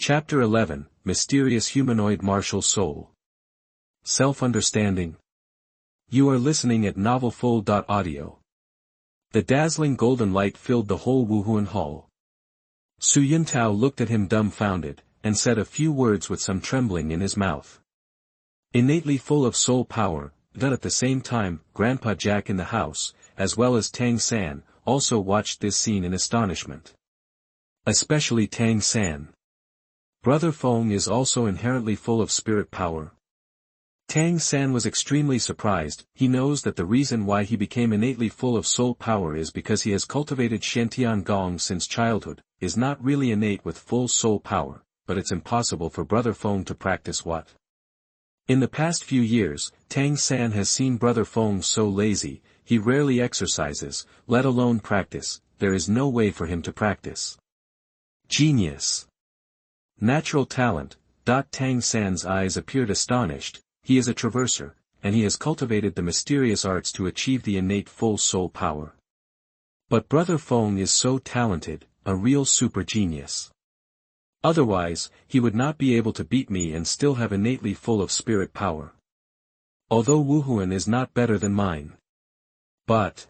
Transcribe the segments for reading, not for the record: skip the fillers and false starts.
Chapter 11, Mysterious Humanoid Martial Soul. Self-Understanding. You are listening at novelfull.audio. The dazzling golden light filled the whole Wuhuan hall. Su Yuntao looked at him dumbfounded, and said a few words with some trembling in his mouth. Innately full of soul power, but at the same time, Grandpa Jack in the house, as well as Tang San, also watched this scene in astonishment. Especially Tang San. Brother Feng is also inherently full of spirit power. Tang San was extremely surprised. He knows that the reason why he became innately full of soul power is because he has cultivated Shantian Gong since childhood, is not really innate with full soul power, but it's impossible for Brother Feng to practice what? In the past few years, Tang San has seen Brother Feng so lazy, he rarely exercises, let alone practice. There is no way for him to practice. Genius. Natural talent. Tang San's eyes appeared astonished. He is a traverser, and he has cultivated the mysterious arts to achieve the innate full soul power. But Brother Feng is so talented, a real super genius. Otherwise, he would not be able to beat me and still have innately full of spirit power. Although Wuhuan is not better than mine. But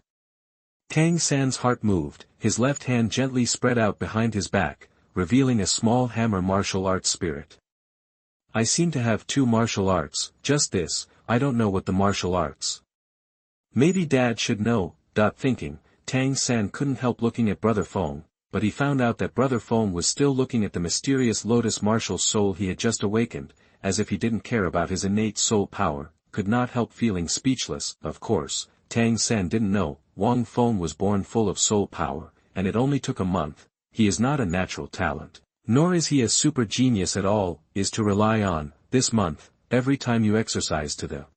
Tang San's heart moved, his left hand gently spread out behind his back, revealing a small hammer martial arts spirit. I seem to have two martial arts, just this, I don't know what the martial arts. Maybe Dad should know. Thinking, Tang San couldn't help looking at Brother Feng, but he found out that Brother Feng was still looking at the mysterious lotus martial soul he had just awakened, as if he didn't care about his innate soul power, could not help feeling speechless. Of course, Tang San didn't know, Wang Feng was born full of soul power, and it only took a month. He is not a natural talent, nor is he a super genius at all, is to rely on, this month, every time you exercise to the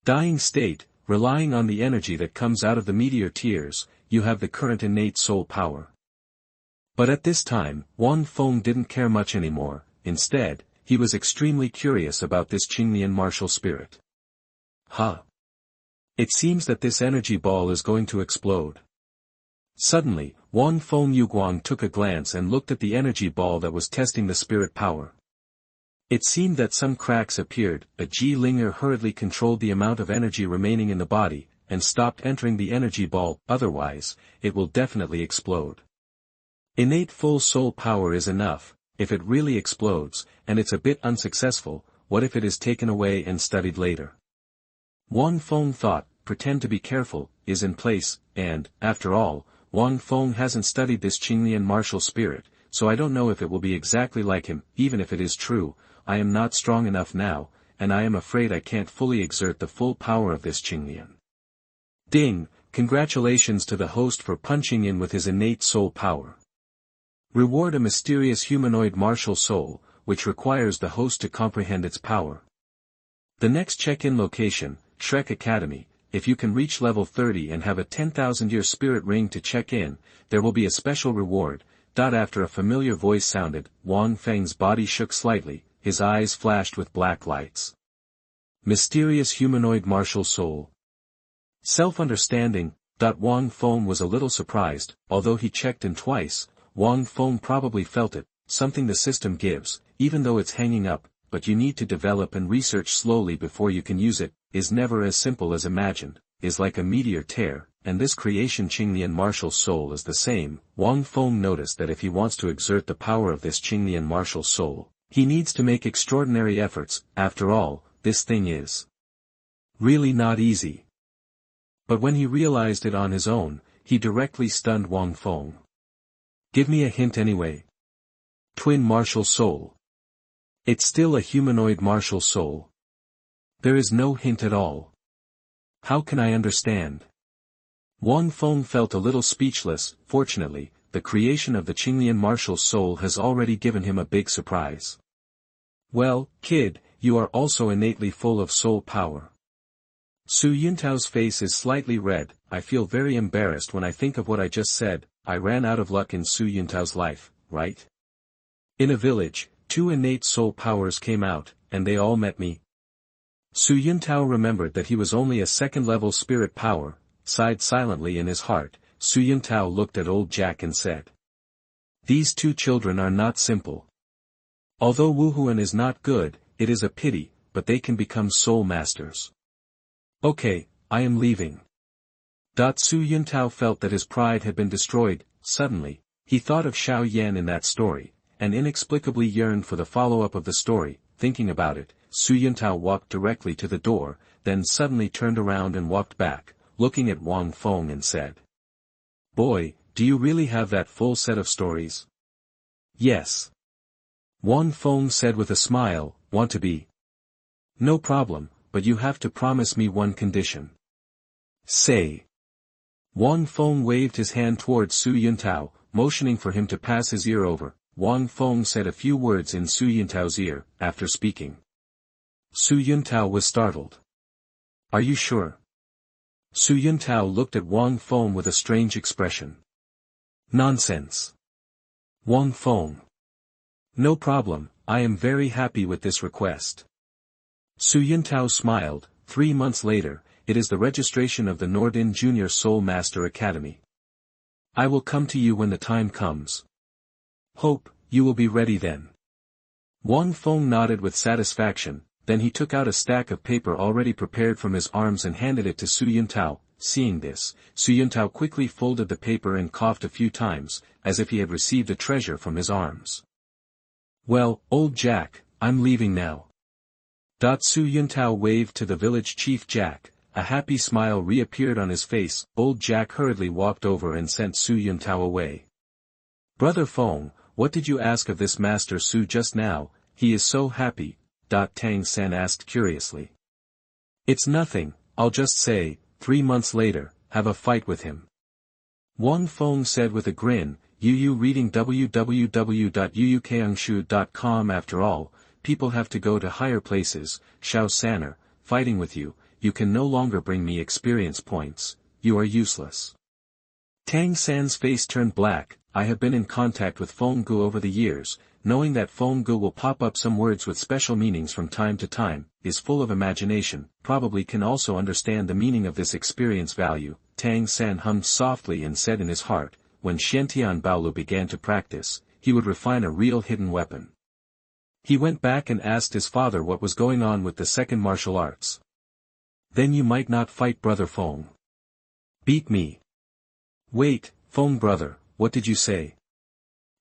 dying state, relying on the energy that comes out of the Meteor Tears, you have the current innate soul power. But at this time, Wang Feng didn't care much anymore. Instead, he was extremely curious about this Qinglian martial spirit. It seems that this energy ball is going to explode. Suddenly, Wang Feng Yuguang took a glance and looked at the energy ball that was testing the spirit power. It seemed that some cracks appeared. A Linger hurriedly controlled the amount of energy remaining in the body, and stopped entering the energy ball, otherwise, it will definitely explode. Innate full soul power is enough. If it really explodes, and it's a bit unsuccessful, what if it is taken away and studied later? Wang Feng thought, pretend to be careful, is in place, and, after all, Wang Feng hasn't studied this Qinglian martial spirit, so I don't know if it will be exactly like him. Even if it is true, I am not strong enough now, and I am afraid I can't fully exert the full power of this Qinglian. Ding! Congratulations to the host for punching in with his innate soul power. Reward a mysterious humanoid martial soul, which requires the host to comprehend its power. The next check-in location, Shrek Academy. If you can reach level 30 and have a 10,000-year spirit ring to check in, there will be a special reward. After a familiar voice sounded, Wang Feng's body shook slightly, his eyes flashed with black lights. Mysterious humanoid martial soul. Self-understanding. Wang Feng was a little surprised. Although he checked in twice, Wang Feng probably felt it, something the system gives, even though it's hanging up, but you need to develop and research slowly before you can use it, is never as simple as imagined, is like a meteor tear, and this creation Qinglian martial soul is the same. Wang Feng noticed that if he wants to exert the power of this Qinglian martial soul, he needs to make extraordinary efforts. After all, this thing is really not easy. But when he realized it on his own, he directly stunned Wang Feng. Give me a hint anyway. Twin martial soul. It's still a humanoid martial soul. There is no hint at all. How can I understand? Wang Feng felt a little speechless. Fortunately, the creation of the Qinglian martial soul has already given him a big surprise. Well, kid, you are also innately full of soul power. Su Yuntao's face is slightly red. I feel very embarrassed when I think of what I just said. I ran out of luck in Su Yuntao's life, right? In a village, two innate soul powers came out, and they all met me. Su Yuntao remembered that he was only a second-level spirit power, sighed silently in his heart. Su Yuntao looked at old Jack and said, "These two children are not simple. Although Wuhuan is not good, it is a pity, but they can become soul masters. Okay, I am leaving. Su Yuntao felt that his pride had been destroyed. Suddenly, he thought of Xiao Yan in that story, and inexplicably yearned for the follow-up of the story. Thinking about it, Su Yuntao walked directly to the door, then suddenly turned around and walked back, looking at Wang Feng and said, "Boy, do you really have that full set of stories?" "Yes." Wang Feng said with a smile, "Want to be?" "No problem, but you have to promise me one condition." "Say." Wang Feng waved his hand towards Su Yuntao, motioning for him to pass his ear over. Wang Feng said a few words in Su Yuntao's ear. After speaking, Su Yuntao was startled. "Are you sure?" Su Yuntao looked at Wang Feng with a strange expression. "Nonsense." Wang Feng. "No problem, I am very happy with this request." Su Yuntao smiled. 3 months later, it is the registration of the Nordin Junior Soul Master Academy. "I will come to you when the time comes. Hope, you will be ready then." Wang Feng nodded with satisfaction, then he took out a stack of paper already prepared from his arms and handed it to Su Yuntao. Seeing this, Su Yuntao quickly folded the paper and coughed a few times, as if he had received a treasure from his arms. "Well, old Jack, I'm leaving now." Su Yuntao waved to the village chief Jack. A happy smile reappeared on his face. Old Jack hurriedly walked over and sent Su Yuntao away. "Brother Feng, what did you ask of this Master Su just now? He is so happy," Tang San asked curiously. "It's nothing, I'll just say, 3 months later, have a fight with him." Wang Feng said with a grin. "You reading www.uukangshu.com after all, people have to go to higher places. Xiao Saner, fighting with you, you can no longer bring me experience points, you are useless." Tang San's face turned black. "I have been in contact with Feng Gu over the years, knowing that Feng Gu will pop up some words with special meanings from time to time, is full of imagination, probably can also understand the meaning of this experience value." Tang San hummed softly and said in his heart, when Xiantian Baolu began to practice, he would refine a real hidden weapon. He went back and asked his father what was going on with the second martial arts. "Then you might not fight Brother Feng." "Beat me." "Wait, Feng brother, what did you say?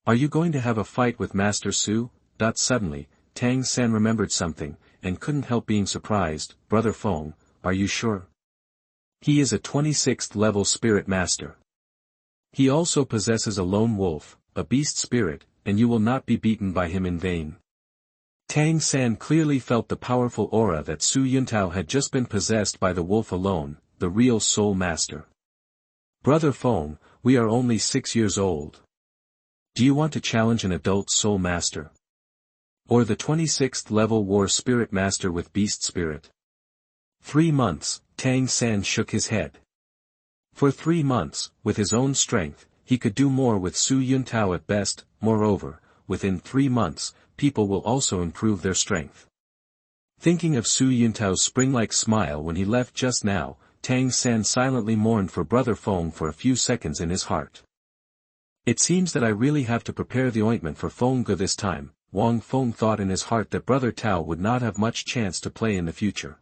Are you going to have a fight with Master Su?" Suddenly, Tang San remembered something, and couldn't help being surprised. "Brother Feng, are you sure? He is a 26th level spirit master. He also possesses a lone wolf, a beast spirit, and you will not be beaten by him in vain." Tang San clearly felt the powerful aura that Su Yuntao had just been possessed by the wolf alone, the real soul master. "Brother Feng, we are only 6 years old. Do you want to challenge an adult soul master? Or the 26th level war spirit master with beast spirit?" 3 months, Tang San shook his head. For 3 months, with his own strength, he could do more with Su Yuntao at best. Moreover, within 3 months, people will also improve their strength. Thinking of Su Yuntao's spring-like smile when he left just now, Tang San silently mourned for Brother Feng for a few seconds in his heart. "It seems that I really have to prepare the ointment for Feng Gu this time." Wang Feng thought in his heart that Brother Tao would not have much chance to play in the future.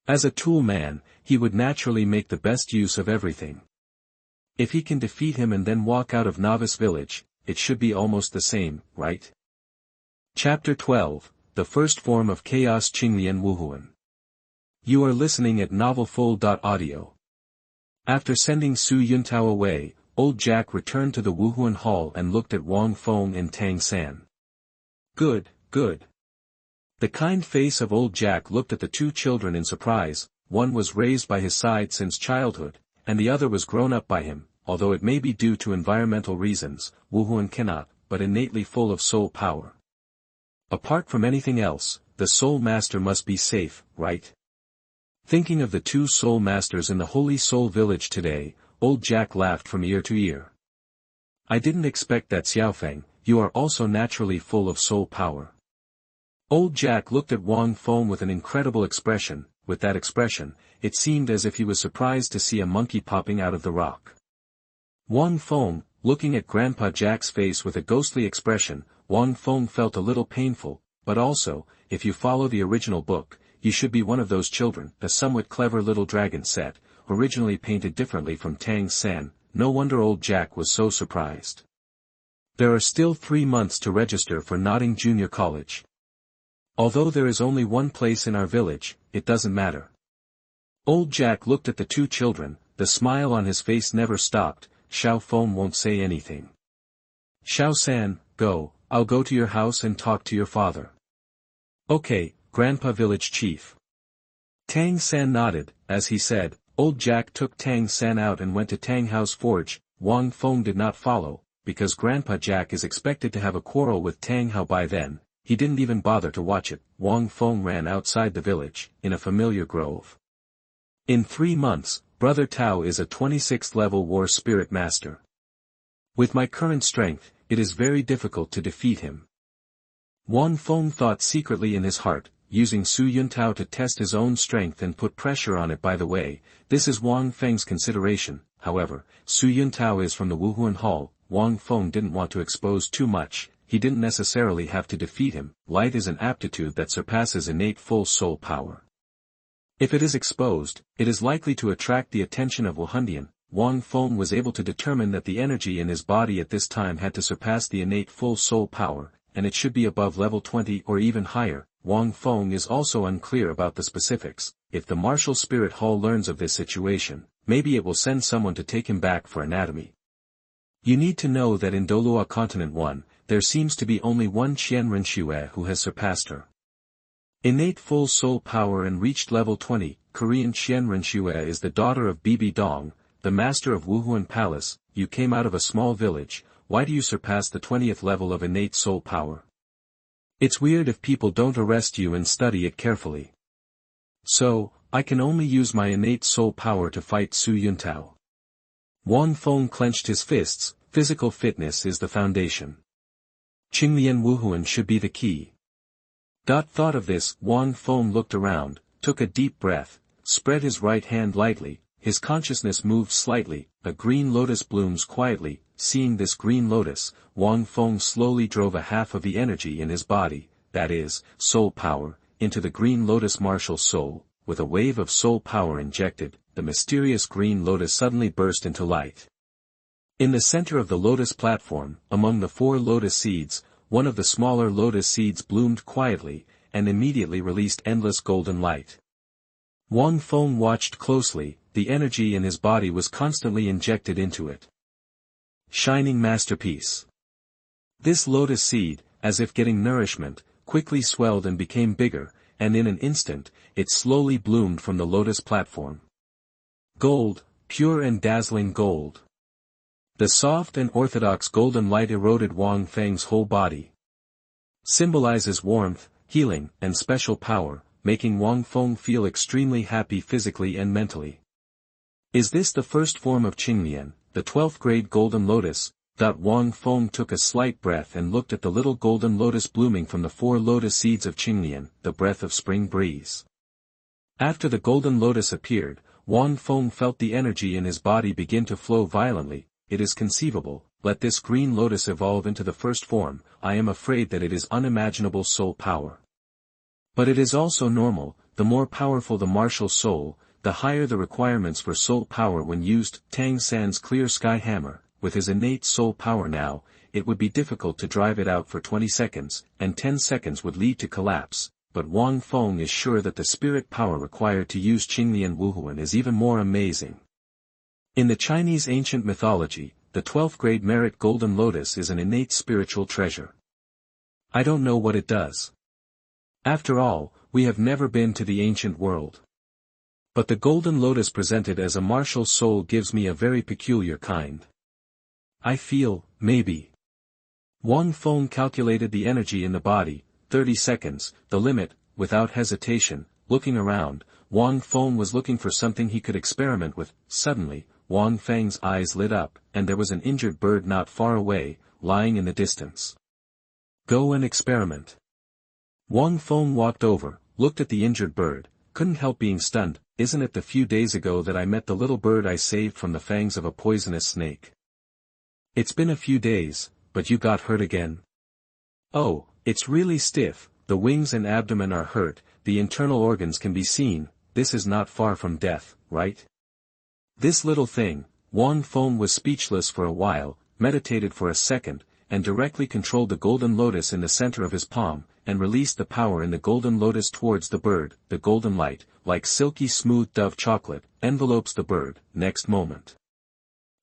As a tool man, he would naturally make the best use of everything. If he can defeat him and then walk out of Novice Village, it should be almost the same, right? Chapter 12, The First Form of Chaos Qinglian Wuhun. You are listening at novelfull.audio. After sending Su Yuntao away, old Jack returned to the Wuhuan Hall and looked at Wang Feng and Tang San. Good, good. The kind face of old Jack looked at the 2 children in surprise. One was raised by his side since childhood, and the other was grown up by him. Although it may be due to environmental reasons, Wuhuan cannot, but innately full of soul power. Apart from anything else, the soul master must be safe, right? Thinking of the 2 soul masters in the Holy Soul Village today, old Jack laughed from ear to ear. "I didn't expect that, Xiaofeng, you are also naturally full of soul power." Old Jack looked at Wang Feng with an incredible expression. With that expression, it seemed as if he was surprised to see a monkey popping out of the rock. Wang Feng, looking at Grandpa Jack's face with a ghostly expression, Wang Feng felt a little painful, but also, if you follow the original book, you should be one of those children, the somewhat clever little dragon set, originally painted differently from Tang San. No wonder old Jack was so surprised. There are still 3 months to register for Notting Junior College. Although there is only one place in our village, it doesn't matter. Old Jack looked at the 2 children, the smile on his face never stopped. Xiao Feng won't say anything. Xiao San, go, I'll go to your house and talk to your father. Okay, Grandpa Village Chief. Tang San nodded. As he said, old Jack took Tang San out and went to Tang House Forge. Wang Feng did not follow, because Grandpa Jack is expected to have a quarrel with Tang Hao by then. He didn't even bother to watch it. Wang Feng ran outside the village, in a familiar grove. In 3 months, Brother Tao is a 26th level war spirit master. With my current strength, it is very difficult to defeat him. Wang Feng thought secretly in his heart, using Su Yuntao to test his own strength and put pressure on it. By the way, this is Wang Feng's consideration. However, Su Yuntao is from the Wuhuan Hall. Wang Feng didn't want to expose too much. He didn't necessarily have to defeat him. Light is an aptitude that surpasses innate full soul power. If it is exposed, it is likely to attract the attention of Wuhandian. Wang Feng was able to determine that the energy in his body at this time had to surpass the innate full soul power, and it should be above level 20 or even higher. Wang Feng is also unclear about the specifics. If the Martial Spirit Hall learns of this situation, maybe it will send someone to take him back for anatomy. You need to know that in Douluo Continent 1, there seems to be only one Qian Renxue who has surpassed her. Innate full soul power and reached level 20, Korean Qian Renxue is the daughter of Bibi Dong, the master of Wuhuan Palace. You came out of a small village, why do you surpass the 20th level of innate soul power? It's weird if people don't arrest you and study it carefully. So, I can only use my innate soul power to fight Su Yuntao. Wang Feng clenched his fists. Physical fitness is the foundation. Qinglian Wuhun should be the key. Thought of this, Wang Feng looked around, took a deep breath, spread his right hand lightly, his consciousness moved slightly, a green lotus blooms quietly. Seeing this green lotus, Wang Feng slowly drove a half of the energy in his body, that is, soul power, into the green lotus martial soul. With a wave of soul power injected, the mysterious green lotus suddenly burst into light. In the center of the lotus platform, among the 4 lotus seeds, one of the smaller lotus seeds bloomed quietly, and immediately released endless golden light. Wang Feng watched closely. The energy in his body was constantly injected into it. Shining masterpiece. This lotus seed, as if getting nourishment, quickly swelled and became bigger, and in an instant, it slowly bloomed from the lotus platform. Gold, pure and dazzling gold. The soft and orthodox golden light eroded Wang Feng's whole body. Symbolizes warmth, healing, and special power, making Wang Feng feel extremely happy physically and mentally. Is this the first form of Qinglian, the 12th grade golden lotus? Wang Feng took a slight breath and looked at the little golden lotus blooming from the 4 lotus seeds of Qinglian, the breath of spring breeze. After the golden lotus appeared, Wang Feng felt the energy in his body begin to flow violently. It is conceivable, let this green lotus evolve into the first form. I am afraid that it is unimaginable soul power. But it is also normal. The more powerful the martial soul, the higher the requirements for soul power when used. Tang San's clear sky hammer, with his innate soul power now, it would be difficult to drive it out for 20 seconds, and 10 seconds would lead to collapse. But Wang Feng is sure that the spirit power required to use Qinglian Wuhun is even more amazing. In the Chinese ancient mythology, the 12th grade merit golden lotus is an innate spiritual treasure. I don't know what it does. After all, we have never been to the ancient world. But the golden lotus presented as a martial soul gives me a very peculiar kind. I feel, maybe. Wang Feng calculated the energy in the body, 30 seconds, the limit. Without hesitation, looking around, Wang Feng was looking for something he could experiment with. Suddenly, Wang Feng's eyes lit up, and there was an injured bird not far away, lying in the distance. Go and experiment. Wang Feng walked over, looked at the injured bird, couldn't help being stunned. Isn't it the few days ago that I met the little bird I saved from the fangs of a poisonous snake? It's been a few days, but you got hurt again? Oh, it's really stiff, the wings and abdomen are hurt, the internal organs can be seen, this is not far from death, right? This little thing, Wang Feng was speechless for a while, meditated for a second, and directly controlled the golden lotus in the center of his palm, and released the power in the golden lotus towards the bird. The golden light, like silky smooth dove chocolate, envelopes the bird. Next moment,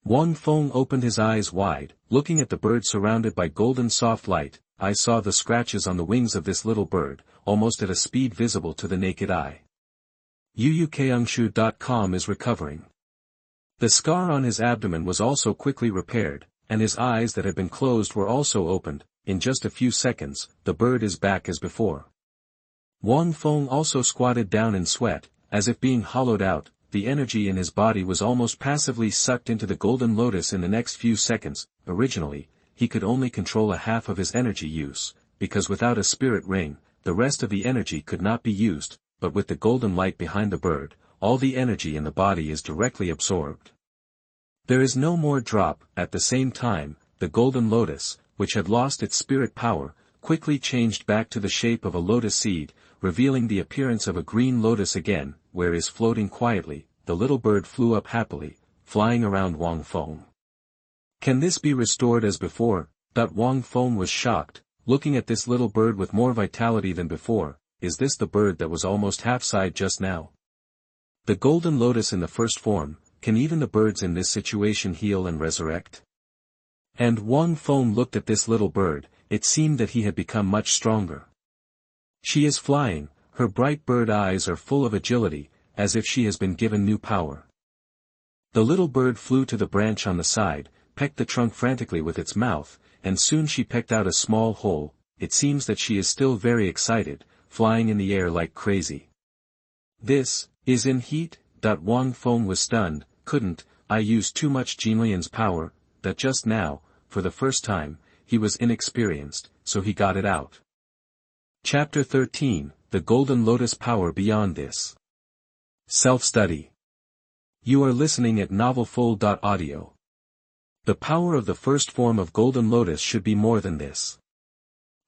Wang Feng opened his eyes wide, looking at the bird surrounded by golden soft light. I saw the scratches on the wings of this little bird, almost at a speed visible to the naked eye. UUKUngshu.com is recovering. The scar on his abdomen was also quickly repaired, and his eyes that had been closed were also opened. In just a few seconds, the bird is back as before. Wang Feng also squatted down in sweat, as if being hollowed out. The energy in his body was almost passively sucked into the golden lotus in the next few seconds. Originally, he could only control a half of his energy use, because without a spirit ring, the rest of the energy could not be used, but with the golden light behind the bird, all the energy in the body is directly absorbed. There is no more drop. At the same time, the golden lotus, which had lost its spirit power, quickly changed back to the shape of a lotus seed, revealing the appearance of a green lotus again, where is floating quietly. The little bird flew up happily, flying around Wang Feng. Can this be restored as before? Wang Feng was shocked, looking at this little bird with more vitality than before. Is this the bird that was almost half-side just now? The golden lotus in the first form, can even the birds in this situation heal and resurrect? And Wang Feng looked at this little bird, it seemed that he had become much stronger. She is flying, her bright bird eyes are full of agility, as if she has been given new power. The little bird flew to the branch on the side, pecked the trunk frantically with its mouth, and soon she pecked out a small hole. It seems that she is still very excited, flying in the air like crazy. This is in heat. Wang Feng was stunned. Couldn't I use too much Jinlian's power? That just now, for the first time, he was inexperienced, so he got it out. Chapter 13, The Golden Lotus Power Beyond This. Self-study. You are listening at novelfull.audio. The power of the first form of golden lotus should be more than this.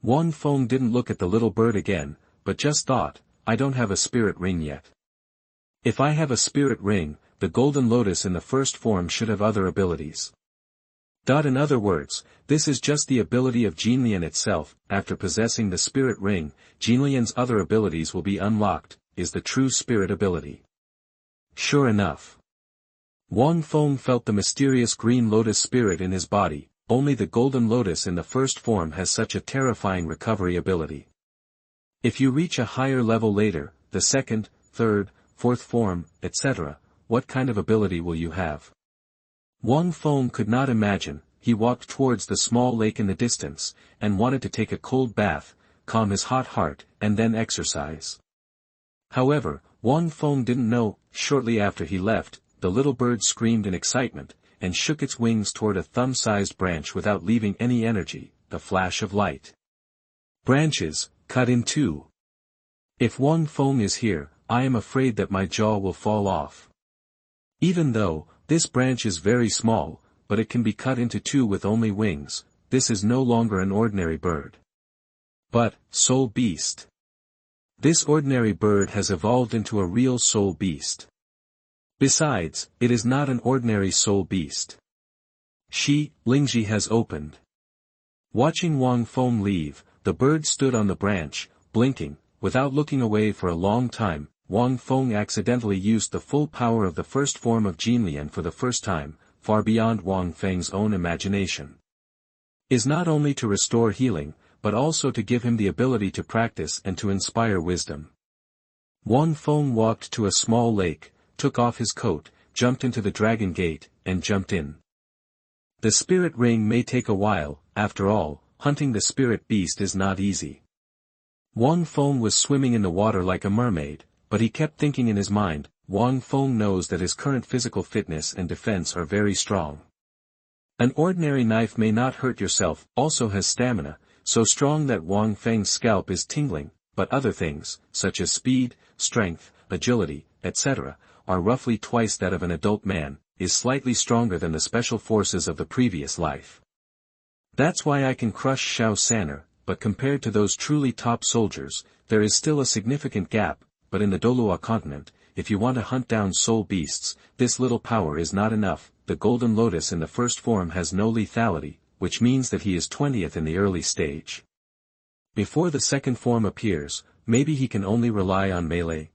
Wang Feng didn't look at the little bird again, but just thought, I don't have a spirit ring yet. If I have a spirit ring, the golden lotus in the first form should have other abilities. In other words, this is just the ability of Jinlian itself. After possessing the spirit ring, Jinlian's other abilities will be unlocked, is the true spirit ability. Sure enough. Wang Feng felt the mysterious green lotus spirit in his body. Only the golden lotus in the first form has such a terrifying recovery ability. If you reach a higher level later, the second, third, fourth form, etc., what kind of ability will you have? Wang Feng could not imagine. He walked towards the small lake in the distance, and wanted to take a cold bath, calm his hot heart, and then exercise. However, Wang Feng didn't know. Shortly after he left, the little bird screamed in excitement, and shook its wings toward a thumb-sized branch without leaving any energy. The flash of light. Branches, cut in two. If Wang Feng is here, I am afraid that my jaw will fall off. Even though, this branch is very small, but it can be cut into two with only wings. This is no longer an ordinary bird, but soul beast. This ordinary bird has evolved into a real soul beast. Besides, it is not an ordinary soul beast. Lingji has opened. Watching Wang Feng leave, the bird stood on the branch, blinking, without looking away for a long time. Wang Feng accidentally used the full power of the first form of Jinlian for the first time, far beyond Wang Feng's own imagination. Is not only to restore healing, but also to give him the ability to practice and to inspire wisdom. Wang Feng walked to a small lake, took off his coat, jumped into the dragon gate, and jumped in. The spirit ring may take a while. After all, hunting the spirit beast is not easy. Wang Feng was swimming in the water like a mermaid, but he kept thinking in his mind, Wang Feng knows that his current physical fitness and defense are very strong. An ordinary knife may not hurt yourself, also has stamina, so strong that Wang Feng's scalp is tingling, but other things, such as speed, strength, agility, etc., are roughly twice that of an adult man, is slightly stronger than the special forces of the previous life. That's why I can crush Xiao Sanner. but compared to those truly top soldiers, there is still a significant gap, but in the Douluo continent, if you want to hunt down soul beasts, this little power is not enough. The golden lotus in the first form has no lethality, which means that he is 20th in the early stage. Before the second form appears, maybe he can only rely on melee.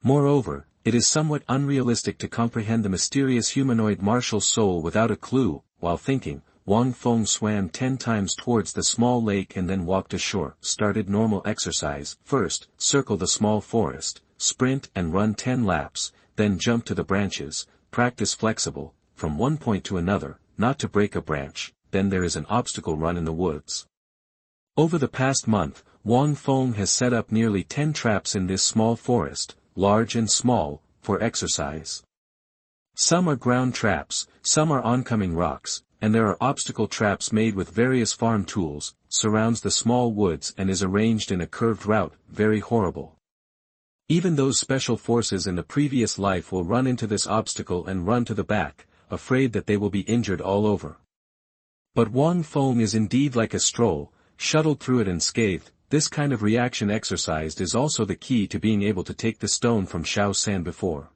Moreover, it is somewhat unrealistic to comprehend the mysterious humanoid martial soul without a clue. While thinking, Wang Feng swam 10 times towards the small lake and then walked ashore. Started normal exercise. First, circle the small forest, sprint and run 10 laps, then jump to the branches, practice flexible, from one point to another, not to break a branch, then there is an obstacle run in the woods. Over the past month, Wang Feng has set up nearly 10 traps in this small forest, large and small, for exercise. Some are ground traps, some are oncoming rocks, and there are obstacle traps made with various farm tools, surrounds the small woods and is arranged in a curved route. Very horrible. Even those special forces in the previous life will run into this obstacle and run to the back, afraid that they will be injured all over. But Wang Feng is indeed like a stroll, shuttled through it unscathed. This kind of reaction exercised is also the key to being able to take the stone from Shaosan before.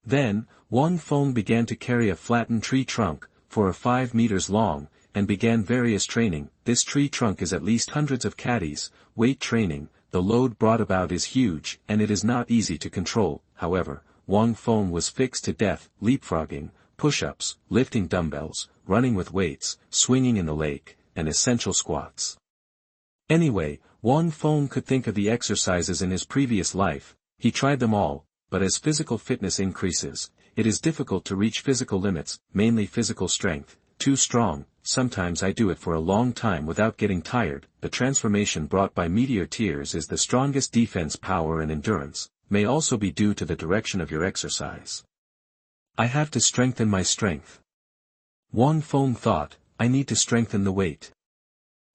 Then, Wang Feng began to carry a flattened tree trunk, for 5 meters long, and began various training. This tree trunk is at least hundreds of caddies. Weight training. The load brought about is huge, and it is not easy to control. However, Wang Feng was fixed to death. Leapfrogging, push-ups, lifting dumbbells, running with weights, swinging in the lake, and essential squats. Anyway, Wang Feng could think of the exercises in his previous life. He tried them all, but as physical fitness increases, it is difficult to reach physical limits, mainly physical strength. Too strong. Sometimes I do it for a long time without getting tired. The transformation brought by Meteor Tears is the strongest defense power, and endurance may also be due to the direction of your exercise. I have to strengthen my strength. Wang Feng thought, I need to strengthen the weight.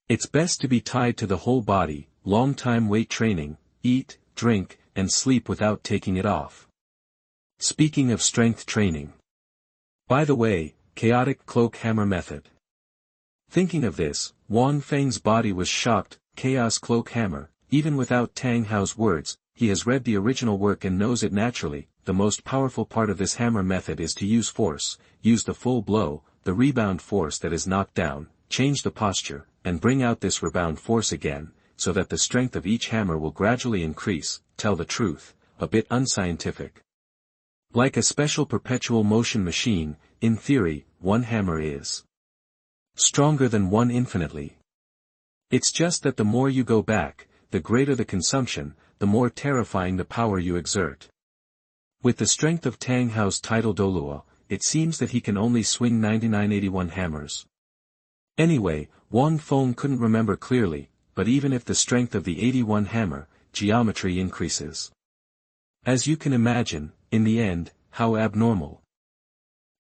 It's best to be tied to the whole body. Long time weight training, eat, drink, and sleep without taking it off. Speaking of strength training. By the way, chaotic cloak hammer method. Thinking of this, Wang Feng's body was shocked. Chaos cloak hammer, even without Tang Hao's words, he has read the original work and knows it naturally. The most powerful part of this hammer method is to use force, use the full blow, the rebound force that is knocked down, change the posture, and bring out this rebound force again, so that the strength of each hammer will gradually increase. Tell the truth, a bit unscientific. Like a special perpetual motion machine, in theory, one hammer is stronger than one infinitely. It's just that the more you go back, the greater the consumption, the more terrifying the power you exert. With the strength of Tang Hao's title Douluo, it seems that he can only swing 9981 hammers. Anyway, Wang Feng couldn't remember clearly, but even if the strength of the 81 hammer, geometry increases. As you can imagine, in the end, how abnormal.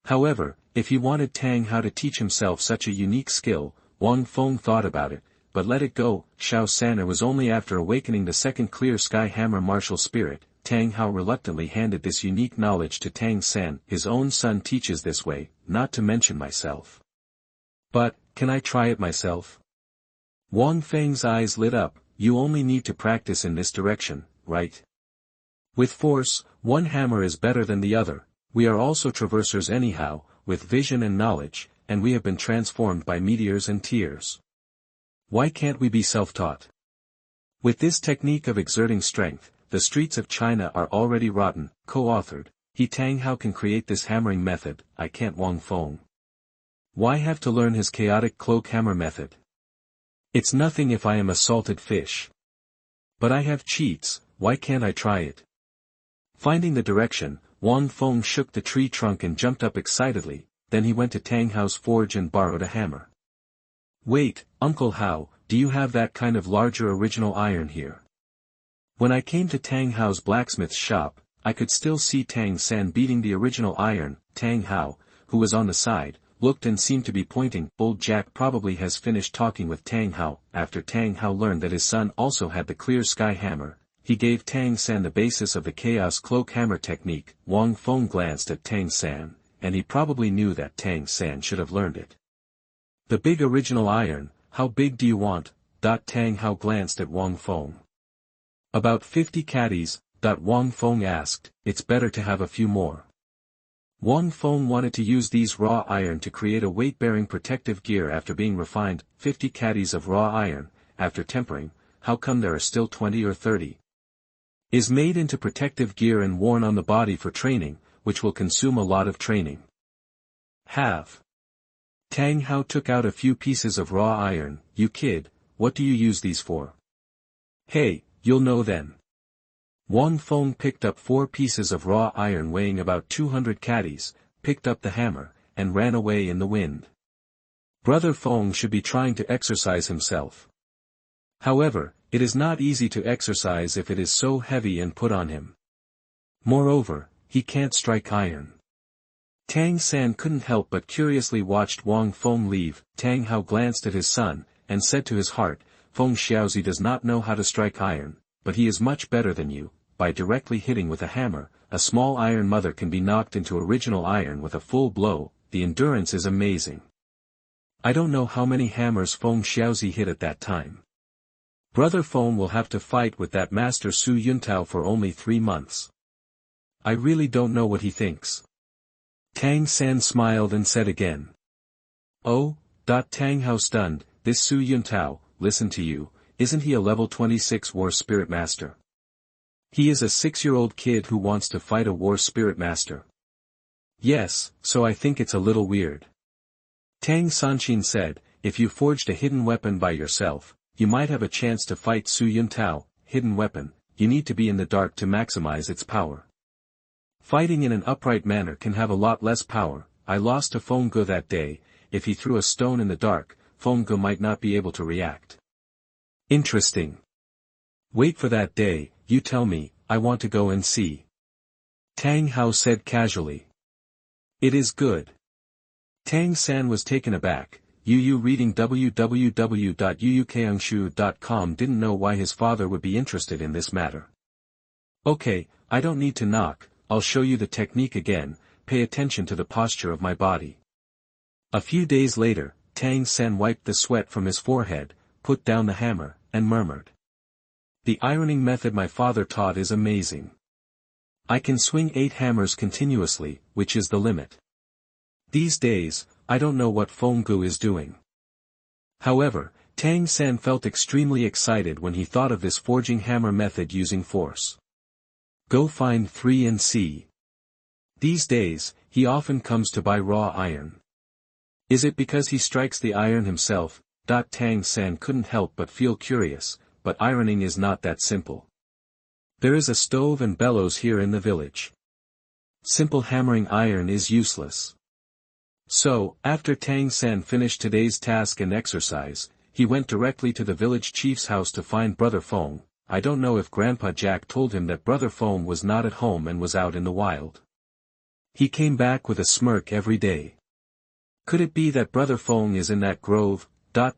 However, if he wanted Tang Hao to teach himself such a unique skill, Wang Feng thought about it, but let it go. Shaosan was only after awakening the second clear sky hammer martial spirit. Tang Hao reluctantly handed this unique knowledge to Tang San. His own son teaches this way, not to mention myself. But, can I try it myself? Wang Feng's eyes lit up. You only need to practice in this direction, right? With force, one hammer is better than the other. We are also traversers anyhow, with vision and knowledge, and we have been transformed by meteors and tears. Why can't we be self-taught? With this technique of exerting strength, the streets of China are already rotten. Co-authored, He Tang Hao can create this hammering method. I can't. Wang Feng. Why have to learn his chaotic cloak hammer method? It's nothing if I am a salted fish. But I have cheats, why can't I try it? Finding the direction, Wang Feng shook the tree trunk and jumped up excitedly. Then he went to Tang Hao's forge and borrowed a hammer. Wait, Uncle Hao, do you have that kind of larger original iron here? When I came to Tang Hao's blacksmith's shop, I could still see Tang San beating the original iron. Tang Hao, who was on the side, looked and seemed to be pointing. Old Jack probably has finished talking with Tang Hao. After Tang Hao learned that his son also had the clear sky hammer, he gave Tang San the basis of the chaos cloak hammer technique. Wang Feng glanced at Tang San, and he probably knew that Tang San should have learned it. The big original iron, how big do you want? Tang Hao glanced at Wang Feng. About 50 caddies, Wang Feng asked, it's better to have a few more. Wang Feng wanted to use these raw iron to create a weight-bearing protective gear after being refined, 50 caddies of raw iron, after tempering, how come there are still 20 or 30? Is made into protective gear and worn on the body for training, which will consume a lot of training. Have. Tang Hao took out a few pieces of raw iron. You kid, what do you use these for? Hey, you'll know then. Wang Feng picked up 4 pieces of raw iron weighing about 200 caddies, picked up the hammer, and ran away in the wind. Brother Feng should be trying to exercise himself. However, it is not easy to exercise if it is so heavy and put on him. Moreover, he can't strike iron. Tang San couldn't help but curiously watched Wang Feng leave. Tang Hao glanced at his son, and said to his heart, Feng Xiaozi does not know how to strike iron, but he is much better than you. By directly hitting with a hammer, a small iron mother can be knocked into original iron with a full blow. The endurance is amazing. I don't know how many hammers Feng Xiaozi hit at that time. Brother Feng will have to fight with that master Su Yuntao for only 3 months. I really don't know what he thinks. Tang San smiled and said again. Oh, Tang Hao stunned, this Su Yuntao, listen to you, isn't he a level 26 war spirit master? He is a 6-year-old kid who wants to fight a war spirit master. Yes, so I think it's a little weird. Tang Sanqin said, if you forged a hidden weapon by yourself, you might have a chance to fight Su Yuntao. Hidden weapon, you need to be in the dark to maximize its power. Fighting in an upright manner can have a lot less power. I lost to Feng Ge that day. If he threw a stone in the dark, Feng Ge might not be able to react. Interesting. Wait for that day, you tell me, I want to go and see. Tang Hao said casually. It is good. Tang San was taken aback. Yu reading www.yuukangshu.com didn't know why his father would be interested in this matter. Okay, I don't need to knock, I'll show you the technique again, pay attention to the posture of my body. A few days later, Tang San wiped the sweat from his forehead, put down the hammer, and murmured. The ironing method my father taught is amazing. I can swing 8 hammers continuously, which is the limit. These days, I don't know what Feng Ge is doing. However, Tang San felt extremely excited when he thought of this forging hammer method using force. Go find 3 and see. These days, he often comes to buy raw iron. Is it because he strikes the iron himself? Tang San couldn't help but feel curious, but ironing is not that simple. There is a stove and bellows here in the village. Simple hammering iron is useless. So, after Tang San finished today's task and exercise, he went directly to the village chief's house to find Brother Feng. I don't know if Grandpa Jack told him that Brother Feng was not at home and was out in the wild. He came back with a smirk every day. Could it be that Brother Feng is in that grove?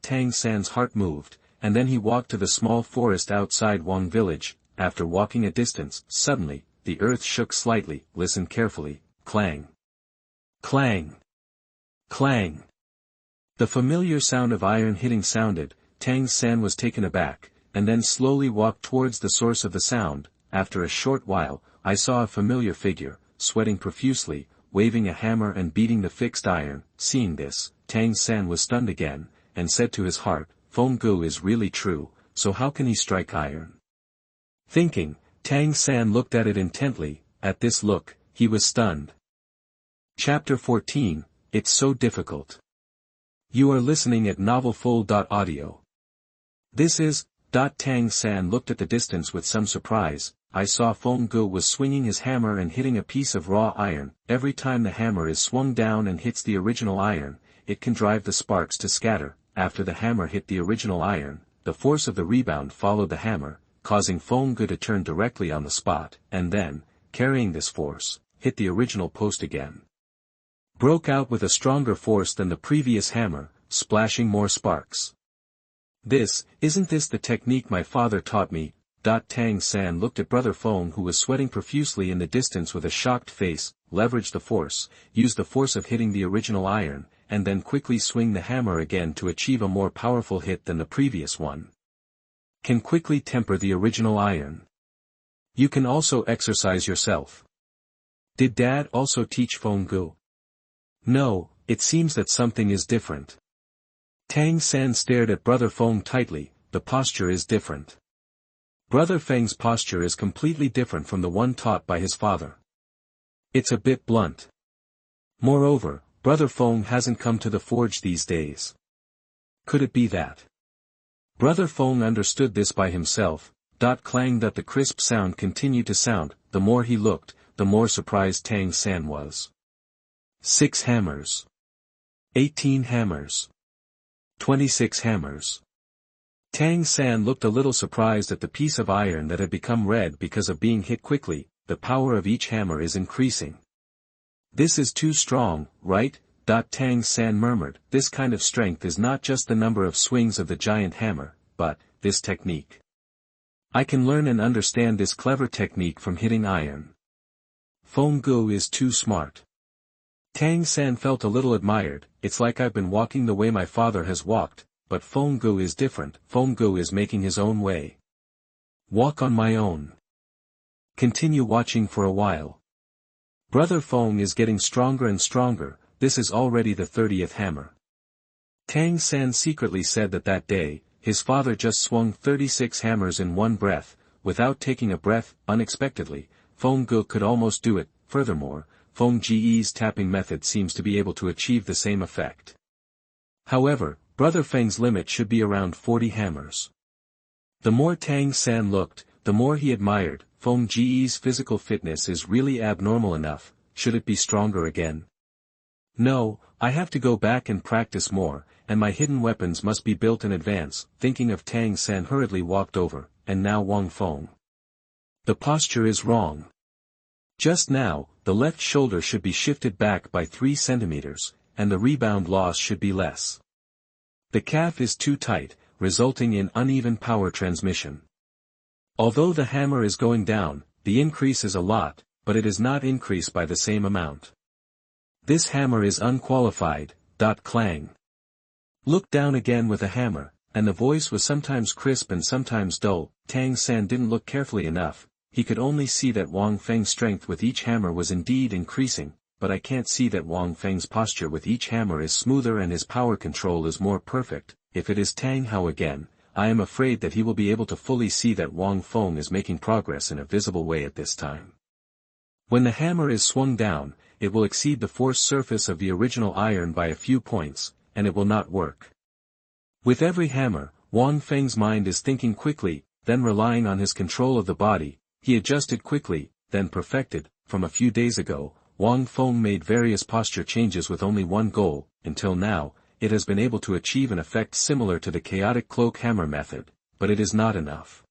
Tang San's heart moved, and then he walked to the small forest outside Wang village. After walking a distance, suddenly, the earth shook slightly. Listen carefully. Clang. Clang. Clang. The familiar sound of iron hitting sounded. Tang San was taken aback, and then slowly walked towards the source of the sound. After a short while, I saw a familiar figure, sweating profusely, waving a hammer and beating the fixed iron. Seeing this, Tang San was stunned again, and said to his heart, Feng Ge is really true, so how can he strike iron? Thinking, Tang San looked at it intently. At this look, he was stunned. Chapter 14, It's So Difficult. You are listening at novelfull.audio. This is, Tang San looked at the distance with some surprise. I saw Feng Ge was swinging his hammer and hitting a piece of raw iron. Every time the hammer is swung down and hits the original iron, it can drive the sparks to scatter. After the hammer hit the original iron, the force of the rebound followed the hammer, causing Feng Ge to turn directly on the spot, and then, carrying this force, hit the original post again. Broke out with a stronger force than the previous hammer, splashing more sparks. Isn't this the technique my father taught me? Tang San looked at Brother Feng who was sweating profusely in the distance with a shocked face. Leverage the force, use the force of hitting the original iron, and then quickly swing the hammer again to achieve a more powerful hit than the previous one. Can quickly temper the original iron. You can also exercise yourself. Did Dad also teach Feng Gu? No, it seems that something is different. Tang San stared at Brother Feng tightly. The posture is different. Brother Feng's posture is completely different from the one taught by his father. It's a bit blunt. Moreover, Brother Feng hasn't come to the forge these days. Could it be that? Brother Feng understood this by himself. Clang that the crisp sound continued to sound. The more he looked, the more surprised Tang San was. 6 hammers. 18 hammers. 26 hammers. Tang San looked a little surprised at the piece of iron that had become red because of being hit quickly. The power of each hammer is increasing. This is too strong, right? Tang San murmured. This kind of strength is not just the number of swings of the giant hammer, but this technique. I can learn and understand this clever technique from hitting iron. Feng Gu is too smart. Tang San felt a little admired. It's like I've been walking the way my father has walked, but Feng Gu is different. Feng Gu is making his own way. Walk on my own. Continue watching for a while. Brother Feng is getting stronger and stronger. This is already the 30th hammer. Tang San secretly said that day, his father just swung 36 hammers in one breath, without taking a breath. Unexpectedly, Feng Gu could almost do it. Furthermore, Feng Ge's tapping method seems to be able to achieve the same effect. However, Brother Feng's limit should be around 40 hammers. The more Tang San looked, the more he admired. Feng Ge's physical fitness is really abnormal enough. Should it be stronger again? No, I have to go back and practice more, and my hidden weapons must be built in advance. Thinking of Tang San hurriedly walked over, and now Wang Feng. The posture is wrong. Just now, the left shoulder should be shifted back by 3 centimeters, and the rebound loss should be less. The calf is too tight, resulting in uneven power transmission. Although the hammer is going down, the increase is a lot, but it is not increased by the same amount. This hammer is unqualified. Clang. Look down again with a hammer, and the voice was sometimes crisp and sometimes dull. Tang San didn't look carefully enough. He could only see that Wang Feng's strength with each hammer was indeed increasing, but I can't see that Wang Feng's posture with each hammer is smoother and his power control is more perfect. If it is Tang Hao again, I am afraid that he will be able to fully see that Wang Feng is making progress in a visible way at this time. When the hammer is swung down, it will exceed the force surface of the original iron by a few points, and it will not work. With every hammer, Wang Feng's mind is thinking quickly, then relying on his control of the body. He adjusted quickly, then perfected. From a few days ago, Wang Feng made various posture changes with only one goal. Until now, it has been able to achieve an effect similar to the chaotic cloak hammer method, but it is not enough.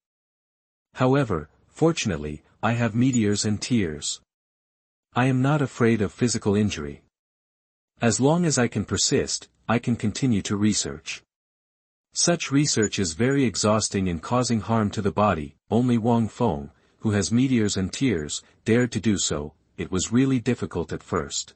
However, fortunately, I have Meteors and Tears. I am not afraid of physical injury. As long as I can persist, I can continue to research. Such research is very exhausting and causing harm to the body. Only Wang Feng, who has Meteors and Tears, dared to do so. It was really difficult at first.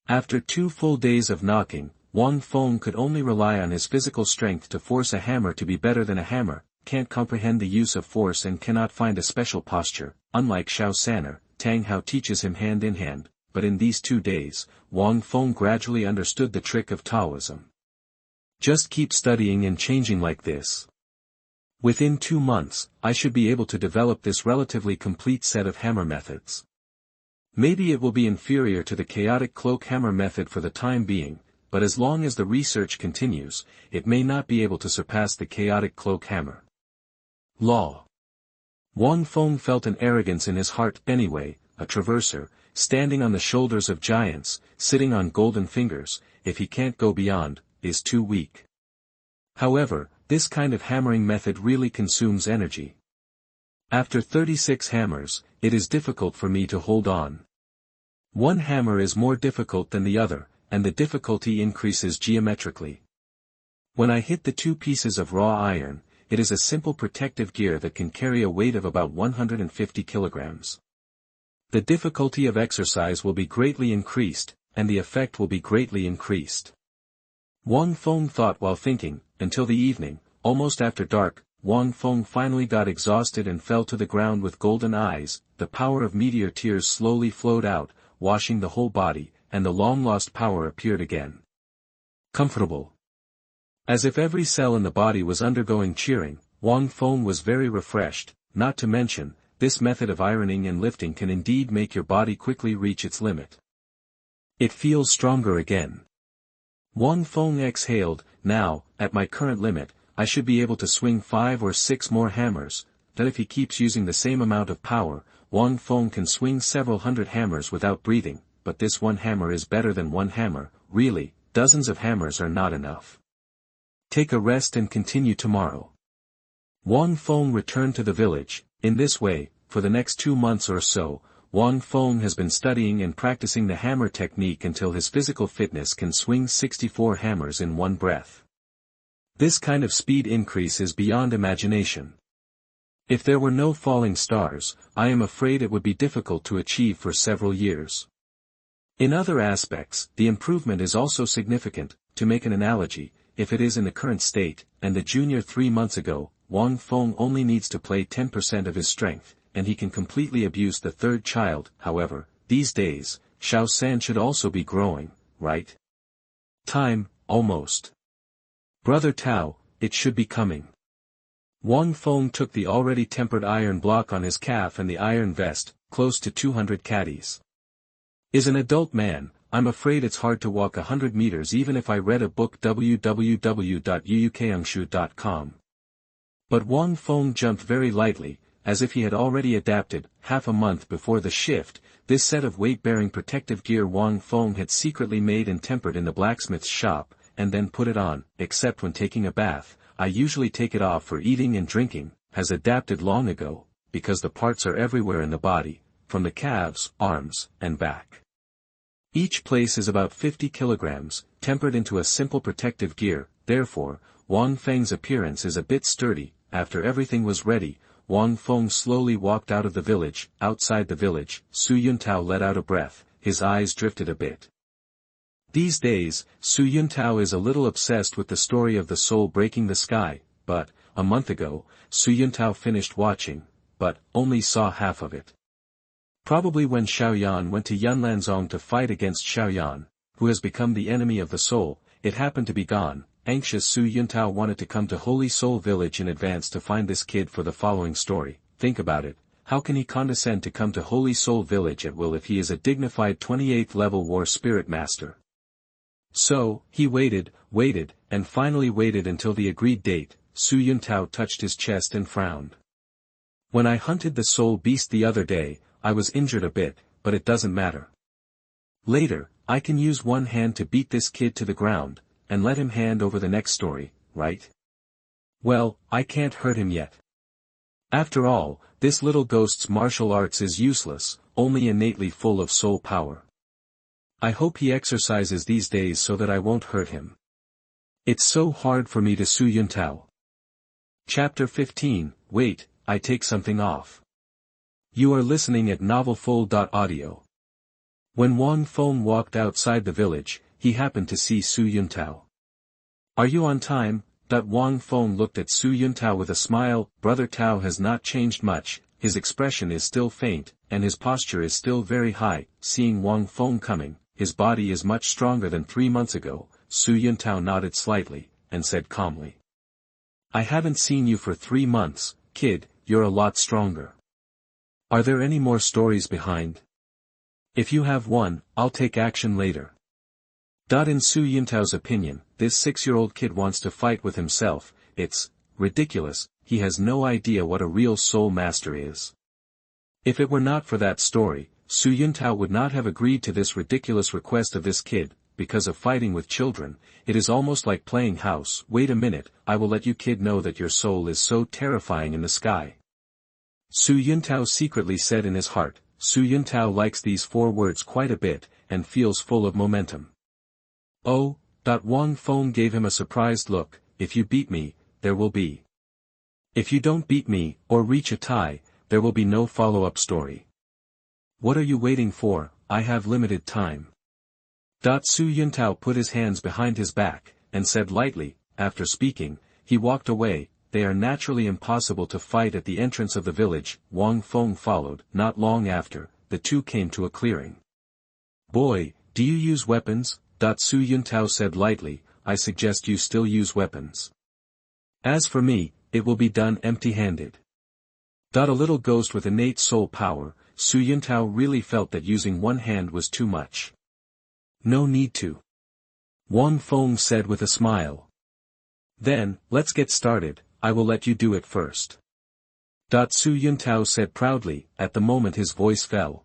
After 2 full days of knocking, Wang Feng could only rely on his physical strength to force a hammer to be better than a hammer, can't comprehend the use of force and cannot find a special posture. Unlike Xiao Sanner, Tang Hao teaches him hand in hand, but in these 2 days, Wang Feng gradually understood the trick of Taoism. Just keep studying and changing like this. Within 2 months, I should be able to develop this relatively complete set of hammer methods. Maybe it will be inferior to the chaotic cloak hammer method for the time being, but as long as the research continues, it may not be able to surpass the chaotic cloak hammer. Law. Wang Feng felt an arrogance in his heart. Anyway, a traverser, standing on the shoulders of giants, sitting on golden fingers, if he can't go beyond, is too weak. However, this kind of hammering method really consumes energy. After 36 hammers, it is difficult for me to hold on. One hammer is more difficult than the other, and the difficulty increases geometrically. When I hit the 2 pieces of raw iron, it is a simple protective gear that can carry a weight of about 150 kilograms. The difficulty of exercise will be greatly increased, and the effect will be greatly increased. Wang Feng thought while thinking, until the evening, almost after dark. Wang Feng finally got exhausted and fell to the ground with golden eyes. The power of Meteor Tears slowly flowed out, washing the whole body, and the long-lost power appeared again. Comfortable. As if every cell in the body was undergoing cheering, Wang Feng was very refreshed. Not to mention, this method of ironing and lifting can indeed make your body quickly reach its limit. It feels stronger again. Wang Feng exhaled. Now, at my current limit, I should be able to swing 5 or 6 more hammers. That if he keeps using the same amount of power, Wang Feng can swing several hundred hammers without breathing, but this one hammer is better than one hammer. Really, dozens of hammers are not enough. Take a rest and continue tomorrow. Wang Feng returned to the village. In this way, for the next 2 months or so, Wang Feng has been studying and practicing the hammer technique until his physical fitness can swing 64 hammers in one breath. This kind of speed increase is beyond imagination. If there were no falling stars, I am afraid it would be difficult to achieve for several years. In other aspects, the improvement is also significant. To make an analogy, if it is in the current state, and the junior 3 months ago, Wang Feng only needs to play 10% of his strength, and he can completely abuse the third child. However, these days, Xiao San should also be growing, right? Time, almost. Brother Tao, it should be coming. Wang Feng took the already tempered iron block on his calf and the iron vest, close to 200 caddies. Is an adult man, I'm afraid it's hard to walk 100 meters even if I read a book www.uukangshu.com. But Wang Feng jumped very lightly, as if he had already adapted. Half a month before the shift, this set of weight-bearing protective gear Wang Feng had secretly made and tempered in the blacksmith's shop, and then put it on. Except when taking a bath, I usually take it off for eating and drinking, has adapted long ago, because the parts are everywhere in the body, from the calves, arms, and back. Each place is about 50 kilograms, tempered into a simple protective gear. Therefore, Wang Feng's appearance is a bit sturdy. After everything was ready, Wang Feng slowly walked out of the village. Outside the village, Su Yuntao let out a breath, his eyes drifted a bit. These days, Su Yuntao is a little obsessed with the story of the soul breaking the sky, but, a month ago, Su Yuntao finished watching, but only saw half of it. Probably when Xiaoyan went to Yunlanzong to fight against Xiaoyan, who has become the enemy of the soul, it happened to be gone. Anxious, Su Yuntao wanted to come to Holy Soul Village in advance to find this kid for the following story. Think about it, how can he condescend to come to Holy Soul Village at will if he is a dignified 28th level war spirit master? So, he waited, and finally waited until the agreed date. Su Yuntao touched his chest and frowned. When I hunted the soul beast the other day, I was injured a bit, but it doesn't matter. Later, I can use one hand to beat this kid to the ground, and let him hand over the next story, right? Well, I can't hurt him yet. After all, this little ghost's martial arts is useless, only innately full of soul power. I hope he exercises these days so that I won't hurt him. It's so hard for me to Su Yuntao. Chapter 15, Wait, I take something off. You are listening at novelfull.audio. When Wang Feng walked outside the village, he happened to see Su Yuntao. Are you on time? Wang Feng looked at Su Yuntao with a smile. Brother Tao has not changed much, his expression is still faint, and his posture is still very high. Seeing Wang Feng coming, his body is much stronger than 3 months ago. Su Yuntao nodded slightly, and said calmly. I haven't seen you for 3 months, kid, you're a lot stronger. Are there any more stories behind? If you have one, I'll take action later. In Su Yuntao's opinion, this 6-year-old kid wants to fight with himself. It's ridiculous, he has no idea what a real soul master is. If it were not for that story, Su Yuntao would not have agreed to this ridiculous request of this kid. Because of fighting with children, it is almost like playing house. Wait a minute, I will let you kid know that your soul is so terrifying in the sky. Su Yuntao secretly said in his heart. Su Yuntao likes these 4 words quite a bit, and feels full of momentum. Oh, Wang Feng gave him a surprised look. If you beat me, there will be. If you don't beat me, or reach a tie, there will be no follow-up story. What are you waiting for? I have limited time. Su Yuntao put his hands behind his back, and said lightly. After speaking, he walked away. they are naturally impossible to fight at the entrance of the village. Wang Feng followed. Not long after, the two came to a clearing. Boy, do you use weapons? Su Yuntao said lightly, I suggest you still use weapons. As for me, it will be done empty-handed. A little ghost with innate soul power, Su Yuntao really felt that using one hand was too much. No need to. Wang Feng said with a smile. Then, let's get started, I will let you do it first. Su Yuntao said proudly. At the moment his voice fell.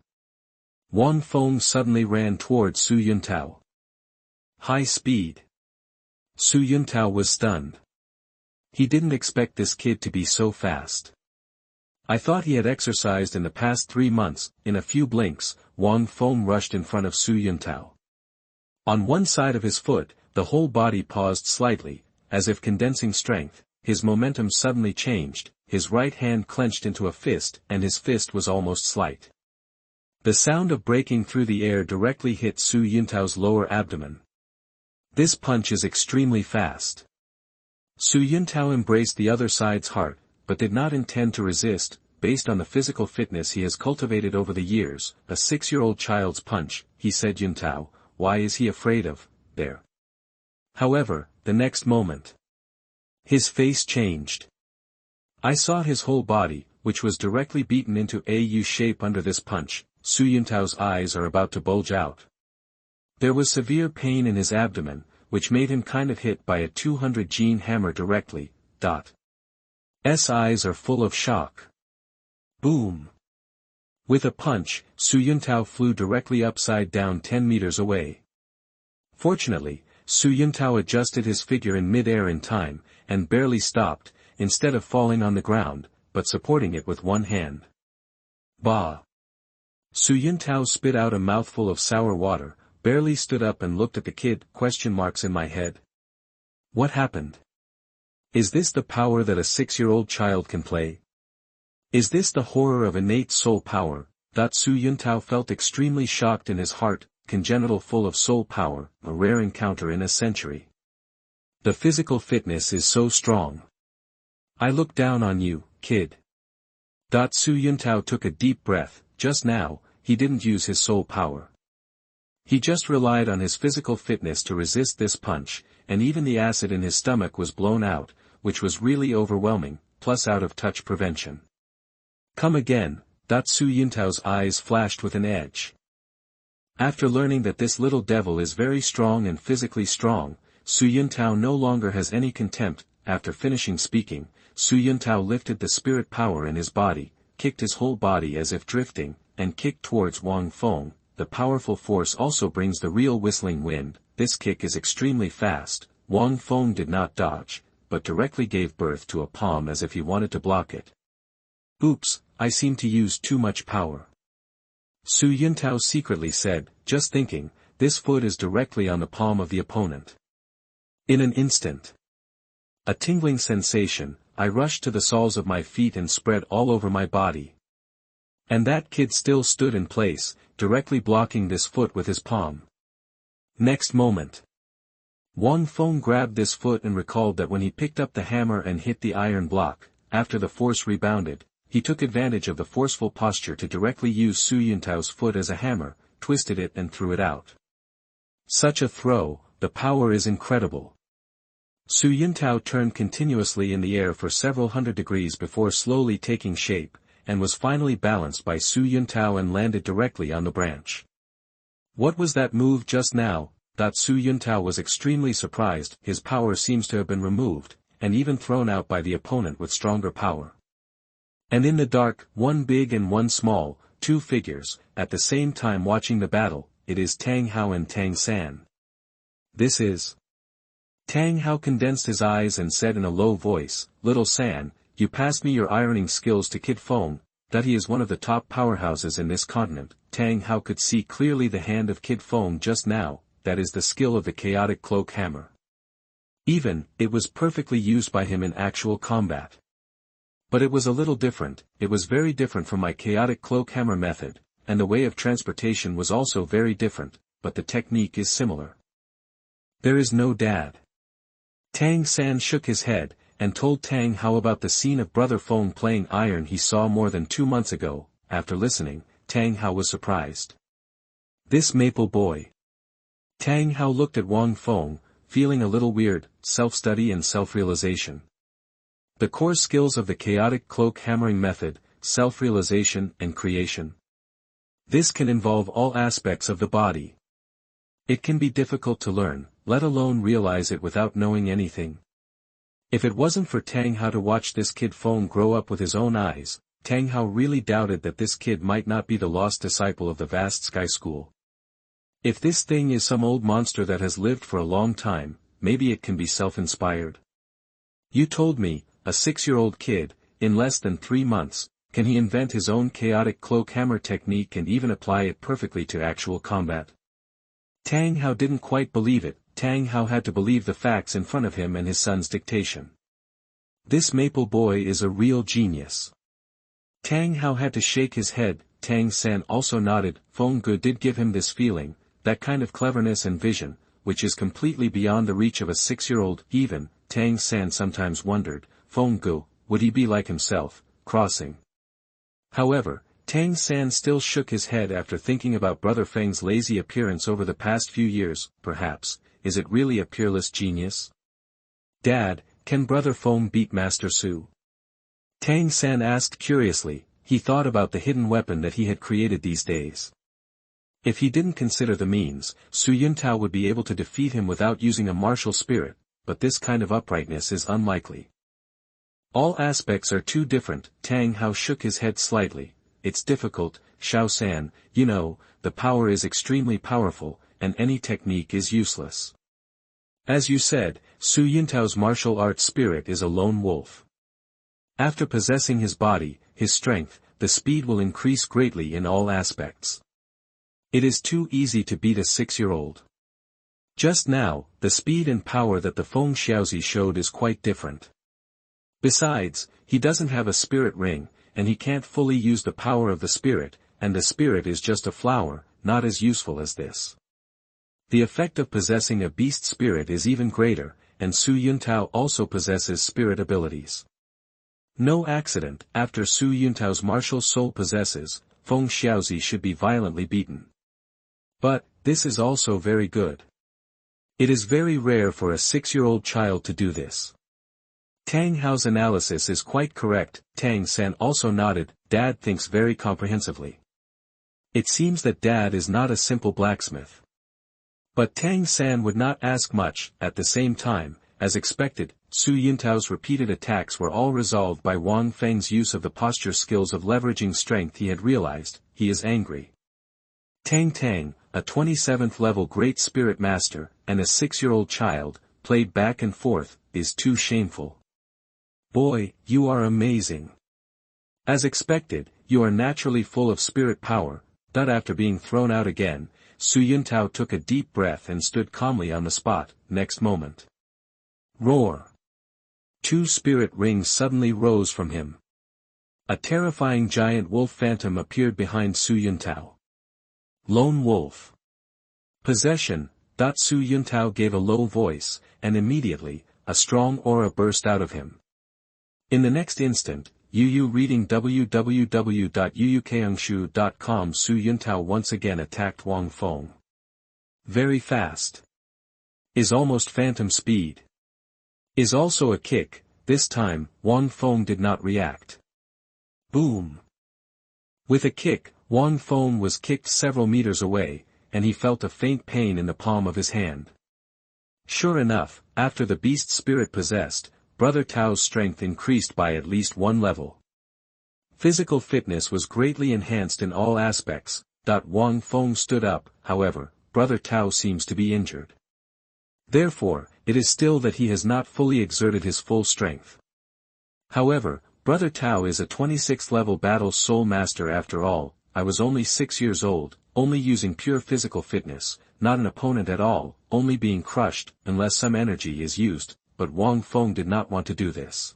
Wang Feng suddenly ran towards Su Yuntao. High speed. Su Yuntao was stunned. He didn't expect this kid to be so fast. I thought he had exercised in the past 3 months. In a few blinks, Wang Feng rushed in front of Su Yuntao. On one side of his foot, the whole body paused slightly, as if condensing strength. His momentum suddenly changed, his right hand clenched into a fist, and his fist was almost slight. The sound of breaking through the air directly hit Su Yuntao's lower abdomen. This punch is extremely fast. Su Yuntao embraced the other side's heart, but did not intend to resist. Based on the physical fitness he has cultivated over the years, a 6-year-old child's punch, he said. Yuntao, why is he afraid of, there? However, the next moment, his face changed. I saw his whole body, which was directly beaten into a U shape under this punch. Su Yuntao's eyes are about to bulge out. There was severe pain in his abdomen, which made him kind of hit by a 200 gene hammer directly. S eyes are full of shock. Boom. With a punch, Su Yuntao flew directly upside down 10 meters away. Fortunately, Su Yuntao adjusted his figure in mid-air in time, and barely stopped, instead of falling on the ground, but supporting it with one hand. Bah! Su Yuntao spit out a mouthful of sour water, barely stood up and looked at the kid. Question marks in my head. What happened? Is this the power that a 6-year-old child can play? Is this the horror of innate soul power? Su Yuntao felt extremely shocked in his heart. Congenital full of soul power, a rare encounter in a century. The physical fitness is so strong. I look down on you, kid. Su Yuntao took a deep breath. Just now, he didn't use his soul power. He just relied on his physical fitness to resist this punch, and even the acid in his stomach was blown out, which was really overwhelming, plus out of touch prevention. Come again. Su Yuntao's eyes flashed with an edge. After learning that this little devil is very strong and physically strong, Su Yuntao no longer has any contempt. After finishing speaking, Su Yuntao lifted the spirit power in his body, kicked his whole body as if drifting, and kicked towards Wang Feng. The powerful force also brings the real whistling wind. This kick is extremely fast. Wang Feng did not dodge, but directly gave birth to a palm as if he wanted to block it. Oops, I seem to use too much power. Su Yuntao secretly said, just thinking, this foot is directly on the palm of the opponent. In an instant. A tingling sensation, I rushed to the soles of my feet and spread all over my body. And that kid still stood in place, directly blocking this foot with his palm. Next moment. Wang Feng grabbed this foot and recalled that when he picked up the hammer and hit the iron block, after the force rebounded, he took advantage of the forceful posture to directly use Su Yuntao's foot as a hammer, twisted it and threw it out. Such a throw, the power is incredible. Su Yuntao turned continuously in the air for several hundred degrees before slowly taking shape, and was finally balanced by Su Yuntao and landed directly on the branch. What was that move just now? Su Yuntao was extremely surprised. His power seems to have been removed, and even thrown out by the opponent with stronger power. And in the dark, one big and one small, two figures, at the same time watching the battle. It is Tang Hao and Tang San. This is... Tang Hao condensed his eyes and said in a low voice, Little San, you passed me your ironing skills to Kid Feng. That he is one of the top powerhouses in this continent. Tang Hao could see clearly the hand of Kid Feng just now, that is the skill of the chaotic cloak hammer. Even, it was perfectly used by him in actual combat. But it was a little different. It was very different from my chaotic cloak hammer method, and the way of transportation was also very different, but the technique is similar. There is no dad. Tang San shook his head, and told Tang how about the scene of Brother Feng playing iron he saw more than 2 months ago. After listening, Tang Hao was surprised. This maple boy. Tang Hao looked at Wang Feng, feeling a little weird, self-study and self-realization. The core skills of the chaotic cloak hammering method, self-realization and creation. This can involve all aspects of the body. It can be difficult to learn, let alone realize it without knowing anything. If it wasn't for Tang Hao to watch this kid Feng grow up with his own eyes, Tang Hao really doubted that this kid might not be the lost disciple of the vast sky school. If this thing is some old monster that has lived for a long time, maybe it can be self-inspired. You told me, a 6-year-old kid, in less than 3 months, can he invent his own chaotic cloak hammer technique and even apply it perfectly to actual combat? Tang Hao didn't quite believe it. Tang Hao had to believe the facts in front of him and his son's dictation. This maple boy is a real genius. Tang Hao had to shake his head. Tang San also nodded. Feng Ge did give him this feeling, that kind of cleverness and vision, which is completely beyond the reach of a 6-year-old. Even, Tang San sometimes wondered, Feng Ge, would he be like himself, crossing? However, Tang San still shook his head after thinking about Brother Feng's lazy appearance over the past few years. Perhaps, is it really a peerless genius? Dad, can Brother Feng beat Master Su? Tang San asked curiously. He thought about the hidden weapon that he had created these days. If he didn't consider the means, Su Yuntao would be able to defeat him without using a martial spirit, but this kind of uprightness is unlikely. All aspects are too different. Tang Hao shook his head slightly. It's difficult, Xiao San, you know, the power is extremely powerful, and any technique is useless. As you said, Su Yuntao's martial arts spirit is a lone wolf. After possessing his body, his strength, the speed will increase greatly in all aspects. It is too easy to beat a 6-year-old. Just now, the speed and power that the Feng Xiaozi showed is quite different. Besides, he doesn't have a spirit ring, and he can't fully use the power of the spirit, and the spirit is just a flower, not as useful as this. The effect of possessing a beast spirit is even greater, and Su Yuntao also possesses spirit abilities. No accident, after Su Yuntao's martial soul possesses, Feng Xiaozi should be violently beaten. But, this is also very good. It is very rare for a 6-year-old child to do this. Tang Hao's analysis is quite correct. Tang San also nodded. Dad thinks very comprehensively. It seems that Dad is not a simple blacksmith. But Tang San would not ask much. At the same time, as expected, Su Yuntao's repeated attacks were all resolved by Wang Feng's use of the posture skills of leveraging strength. He had realized, he is angry. Tang, a 27th level Great Spirit Master, and a 6-year-old child, played back and forth, is too shameful. Boy, you are amazing. As expected, you are naturally full of spirit power. But after being thrown out again, Su Yuntao took a deep breath and stood calmly on the spot. Next moment. Roar! 2 spirit rings suddenly rose from him. A terrifying giant wolf phantom appeared behind Su Yuntao. Lone wolf. Possession. Su Yuntao gave a low voice, and immediately, a strong aura burst out of him. In the next instant, Yu reading www.yuukangshu.com. Su Yuntao once again attacked Wang Feng. Very fast. Is almost phantom speed. Is also a kick. This time, Wang Feng did not react. Boom. With a kick, Wang Feng was kicked several meters away, and he felt a faint pain in the palm of his hand. Sure enough, after the beast spirit possessed, Brother Tao's strength increased by at least 1 level. Physical fitness was greatly enhanced in all aspects. Wang Feng stood up. However, Brother Tao seems to be injured. Therefore, it is still that he has not fully exerted his full strength. However, Brother Tao is a 26th level battle soul master after all. I was only 6 years old, only using pure physical fitness, not an opponent at all, only being crushed, unless some energy is used, but Wang Feng did not want to do this.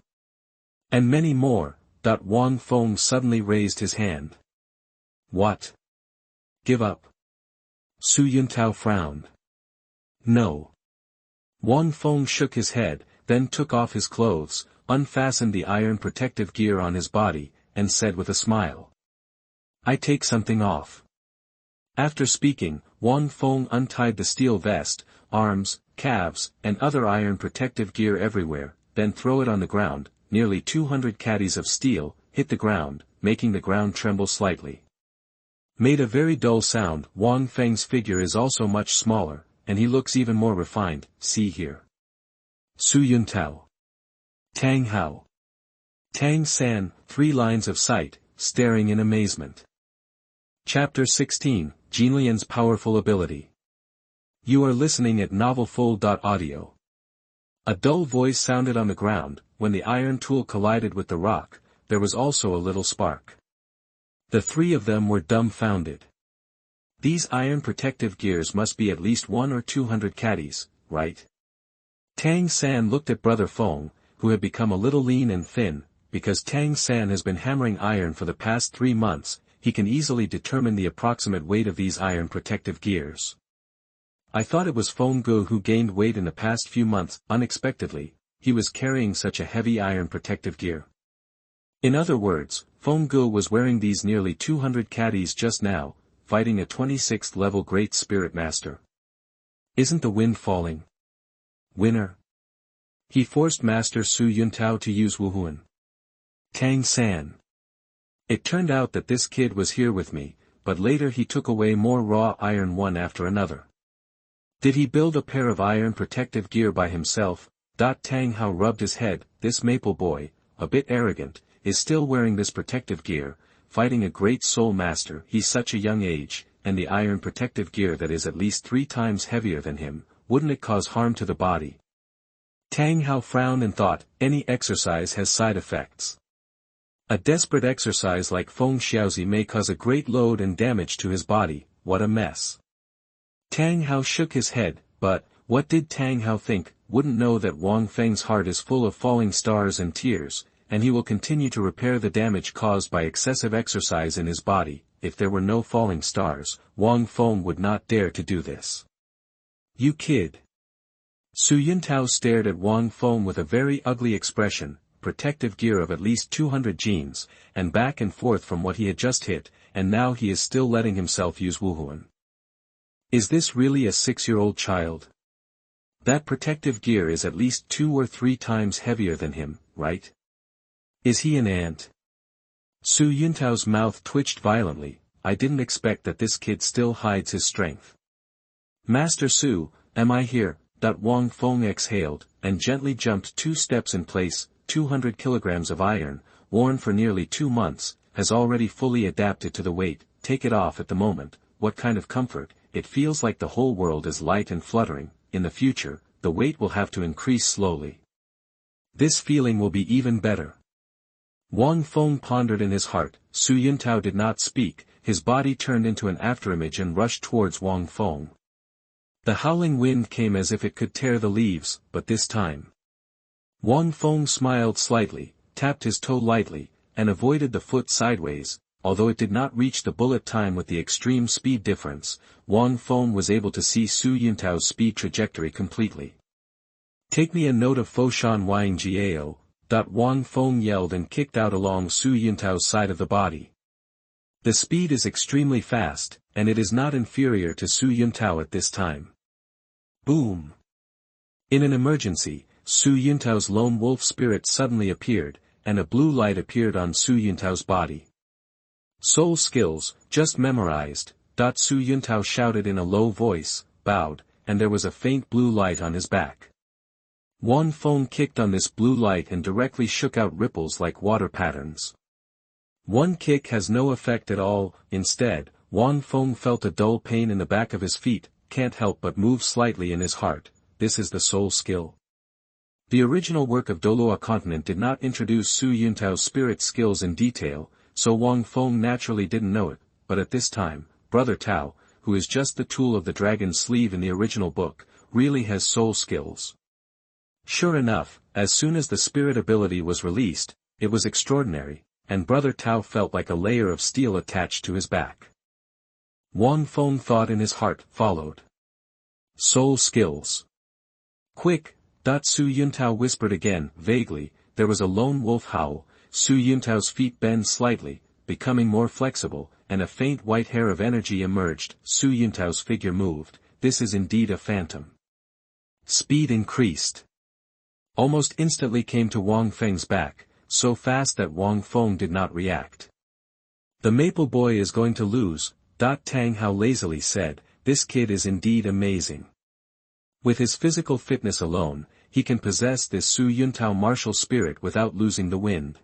And many more. Wang Feng suddenly raised his hand. What? Give up? Su Yuntao frowned. No. Wang Feng shook his head, then took off his clothes. unfastened the iron protective gear on his body, and said with a smile. I take something off. After speaking, Wang Feng untied the steel vest, arms, calves, and other iron protective gear everywhere, then throw it on the ground. Nearly 200 caddies of steel hit the ground, making the ground tremble slightly. Made a very dull sound. Wang Feng's figure is also much smaller, and he looks even more refined, see here. Su Yuntao. Tang Hao. Tang San, 3 lines of sight, staring in amazement. Chapter 16, Jinlian's Powerful Ability. You are listening at novelfull.audio. A dull voice sounded on the ground. When the iron tool collided with the rock, there was also a little spark. The 3 of them were dumbfounded. These iron protective gears must be at least 100 or 200 caddies, right? Tang San looked at Brother Feng, who had become a little lean and thin. Because Tang San has been hammering iron for the past 3 months, he can easily determine the approximate weight of these iron protective gears. I thought it was Feng Gu who gained weight in the past few months. Unexpectedly, he was carrying such a heavy iron protective gear. In other words, Feng Gu was wearing these nearly 200 caddies just now, fighting a 26th level Great Spirit Master. Isn't the wind falling? Winner. He forced Master Su Yuntao to use Wuhuan. Tang San. It turned out that this kid was here with me, but later he took away more raw iron one after another. Did he build a pair of iron protective gear by himself? Tang Hao rubbed his head. This maple boy, a bit arrogant, is still wearing this protective gear, fighting a great soul master. He's such a young age, and the iron protective gear that is at least 3 times heavier than him, wouldn't it cause harm to the body? Tang Hao frowned and thought, any exercise has side effects. A desperate exercise like Feng Xiaozi may cause a great load and damage to his body. What a mess. Tang Hao shook his head, but, what did Tang Hao think? Wouldn't know that Wang Feng's heart is full of falling stars and tears, and he will continue to repair the damage caused by excessive exercise in his body. If there were no falling stars, Wang Feng would not dare to do this. You kid. Su Yuntao stared at Wang Feng with a very ugly expression. Protective gear of at least 200 genes, and back and forth from what he had just hit, and now he is still letting himself use Wuhuan. Is this really a 6-year-old child? That protective gear is at least 2 or 3 times heavier than him, right? Is he an ant? Su Yuntao's mouth twitched violently. I didn't expect that this kid still hides his strength. Master Su, am I here? Wang Feng exhaled, and gently jumped 2 steps in place. 200 kilograms of iron, worn for nearly 2 months, has already fully adapted to the weight. Take it off at the moment. What kind of comfort? It feels like the whole world is light and fluttering. In the future, the weight will have to increase slowly. This feeling will be even better. Wang Feng pondered in his heart. Su Yuntao did not speak. His body turned into an afterimage and rushed towards Wang Feng. The howling wind came as if it could tear the leaves, but this time. Wang Feng smiled slightly, tapped his toe lightly, and avoided the foot sideways. Although it did not reach the bullet time with the extreme speed difference, Wang Feng was able to see Su Yuntao's speed trajectory completely. Take me a note of Foshan Wang Jiao. Wang Feng yelled and kicked out along Su Yuntao's side of the body. The speed is extremely fast, and it is not inferior to Su Yuntao at this time. Boom! In an emergency, Su Yuntao's lone wolf spirit suddenly appeared, and a blue light appeared on Su Yuntao's body. Soul skills, just memorized. Su Yuntao shouted in a low voice, bowed, and there was a faint blue light on his back. Wang Feng kicked on this blue light and directly shook out ripples like water patterns. One kick has no effect at all. Instead, Wang Feng felt a dull pain in the back of his feet, can't help but move slightly in his heart. This is the soul skill. The original work of DouluoDalu did not introduce Su Yuntao's spirit skills in detail, so Wang Feng naturally didn't know it, but at this time, Brother Tao, who is just the tool of the dragon's sleeve in the original book, really has soul skills. Sure enough, as soon as the spirit ability was released, it was extraordinary, and Brother Tao felt like a layer of steel attached to his back. Wang Feng thought in his heart, followed. Soul skills. Quick! Su Yuntao whispered again, vaguely, there was a lone wolf howl, Su Yuntao's feet bend slightly, becoming more flexible, and a faint white hair of energy emerged. Su Yuntao's figure moved. This is indeed a phantom. Speed increased. Almost instantly came to Wang Feng's back, so fast that Wang Feng did not react. The maple boy is going to lose, Tang Hao lazily said, this kid is indeed amazing. With his physical fitness alone, he can possess this Su Yuntao martial spirit without losing the wind.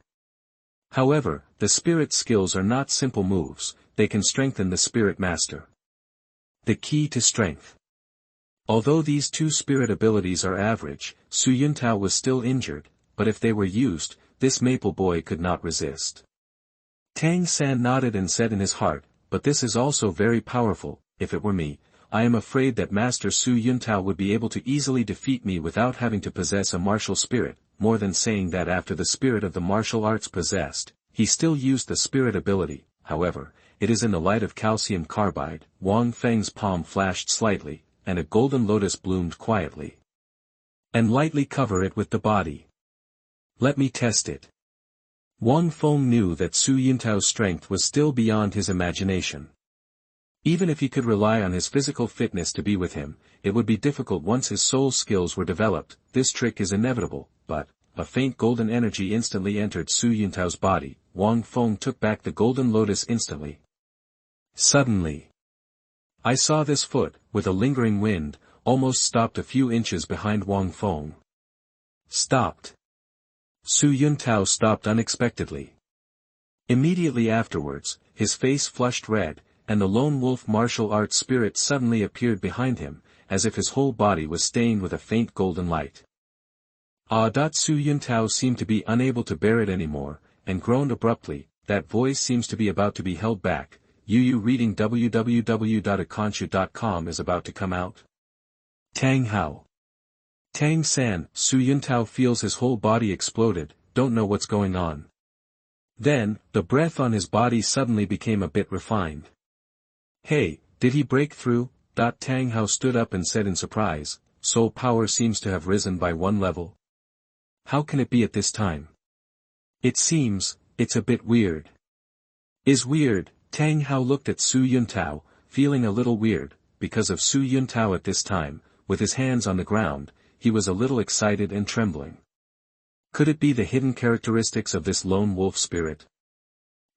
However, the spirit skills are not simple moves, they can strengthen the spirit master. The key to strength. Although these two spirit abilities are average, Su Yuntao was still injured, but if they were used, this maple boy could not resist. Tang San nodded and said in his heart, but this is also very powerful. If it were me, I am afraid that Master Su Yuntao would be able to easily defeat me without having to possess a martial spirit. More than saying that after the spirit of the martial arts possessed, he still used the spirit ability. However, it is in the light of calcium carbide. Wang Feng's palm flashed slightly, and a golden lotus bloomed quietly. And lightly cover it with the body. Let me test it. Wang Feng knew that Su Yuntao's strength was still beyond his imagination. Even if he could rely on his physical fitness to be with him, it would be difficult once his soul skills were developed. This trick is inevitable, but a faint golden energy instantly entered Su Yuntao's body. Wang Feng took back the golden lotus instantly. Suddenly, I saw this foot, with a lingering wind, almost stopped a few inches behind Wang Feng. Stopped. Su Yuntao stopped unexpectedly. Immediately afterwards, his face flushed red, and the lone wolf martial arts spirit suddenly appeared behind him, as if his whole body was stained with a faint golden light. Su Yuntao seemed to be unable to bear it anymore, and groaned abruptly. That voice seems to be about to be held back. You reading www.aconshu.com is about to come out. Tang Hao. Tang San. Su Yuntao feels his whole body exploded, don't know what's going on. Then, the breath on his body suddenly became a bit refined. Hey, did he break through? Tang Hao stood up and said in surprise, soul power seems to have risen by 1 level. How can it be at this time? It seems, it's a bit weird. Is weird? Tang Hao looked at Su Yuntao, feeling a little weird, because of Su Yuntao at this time, with his hands on the ground, he was a little excited and trembling. Could it be the hidden characteristics of this lone wolf spirit?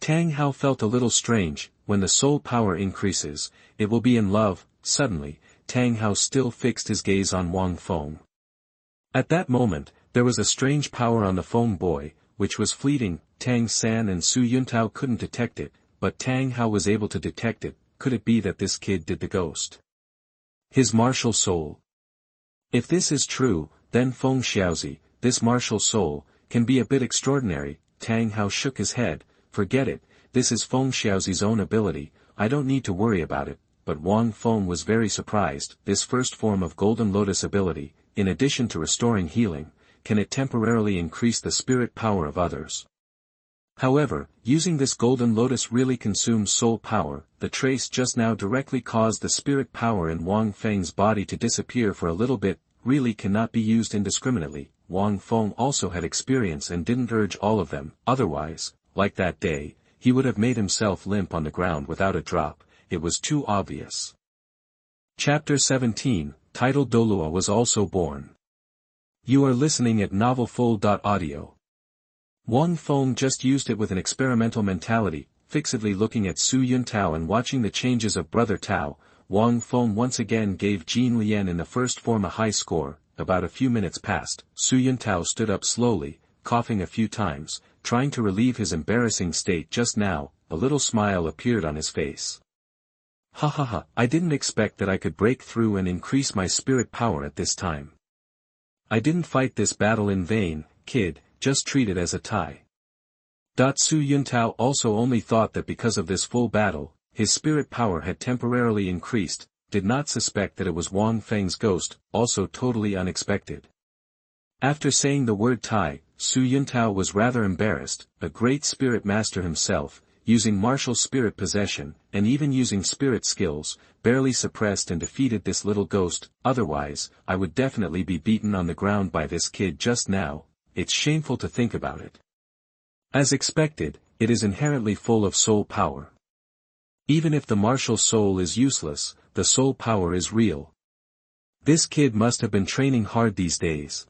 Tang Hao felt a little strange. When the soul power increases, it will be in love. Suddenly, Tang Hao still fixed his gaze on Wang Feng. At that moment, there was a strange power on the Feng boy, which was fleeting. Tang San and Su Yuntao couldn't detect it, but Tang Hao was able to detect it. Could it be that this kid did the ghost? His martial soul. If this is true, then Feng Xiaozi, this martial soul, can be a bit extraordinary. Tang Hao shook his head. Forget it, this is Feng Xiaozi's own ability, I don't need to worry about it. But Wang Feng was very surprised. This first form of Golden Lotus ability, in addition to restoring healing, can it temporarily increase the spirit power of others. However, using this Golden Lotus really consumes soul power. The trace just now directly caused the spirit power in Wang Feng's body to disappear for a little bit, really cannot be used indiscriminately. Wang Feng also had experience and didn't urge all of them, otherwise, like that day, he would have made himself limp on the ground without a drop. It was too obvious. Chapter 17, titled Douluo was also born. You are listening at novelfull.audio. Wang Feng just used it with an experimental mentality, fixedly looking at Su Yuntao and watching the changes of Brother Tao. Wang Feng once again gave Jinlian in the first form a high score. About a few minutes passed. Su Yuntao stood up slowly, coughing a few times, trying to relieve his embarrassing state just now. A little smile appeared on his face. Ha ha ha, I didn't expect that I could break through and increase my spirit power at this time. I didn't fight this battle in vain, kid, just treat it as a tie. Su Yuntao also only thought that because of this full battle, his spirit power had temporarily increased, did not suspect that it was Wang Feng's ghost, also totally unexpected. After saying the word tie, Su Yuntao was rather embarrassed. A great spirit master himself, using martial spirit possession, and even using spirit skills, barely suppressed and defeated this little ghost. Otherwise, I would definitely be beaten on the ground by this kid just now. it's shameful to think about it. As expected, it is inherently full of soul power. Even if the martial soul is useless, the soul power is real. This kid must have been training hard these days.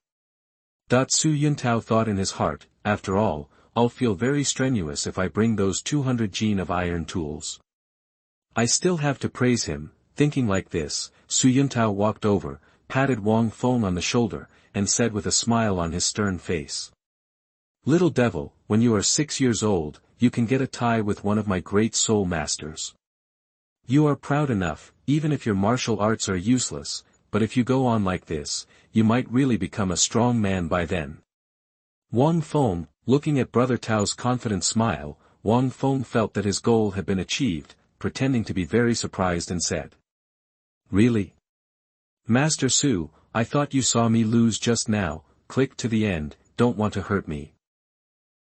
Su Yuntao thought in his heart, after all, I'll feel very strenuous if I bring those 200 gene of iron tools. I still have to praise him. Thinking like this, Su Yuntao walked over, patted Wang Feng on the shoulder, and said with a smile on his stern face. Little devil, when you are 6 years old, you can get a tie with one of my great soul masters. You are proud enough, even if your martial arts are useless, but if you go on like this, you might really become a strong man by then. Wang Feng, looking at Brother Tao's confident smile, Wang Feng felt that his goal had been achieved, pretending to be very surprised and said. Really? Master Su, I thought you saw me lose just now, click to the end, don't want to hurt me.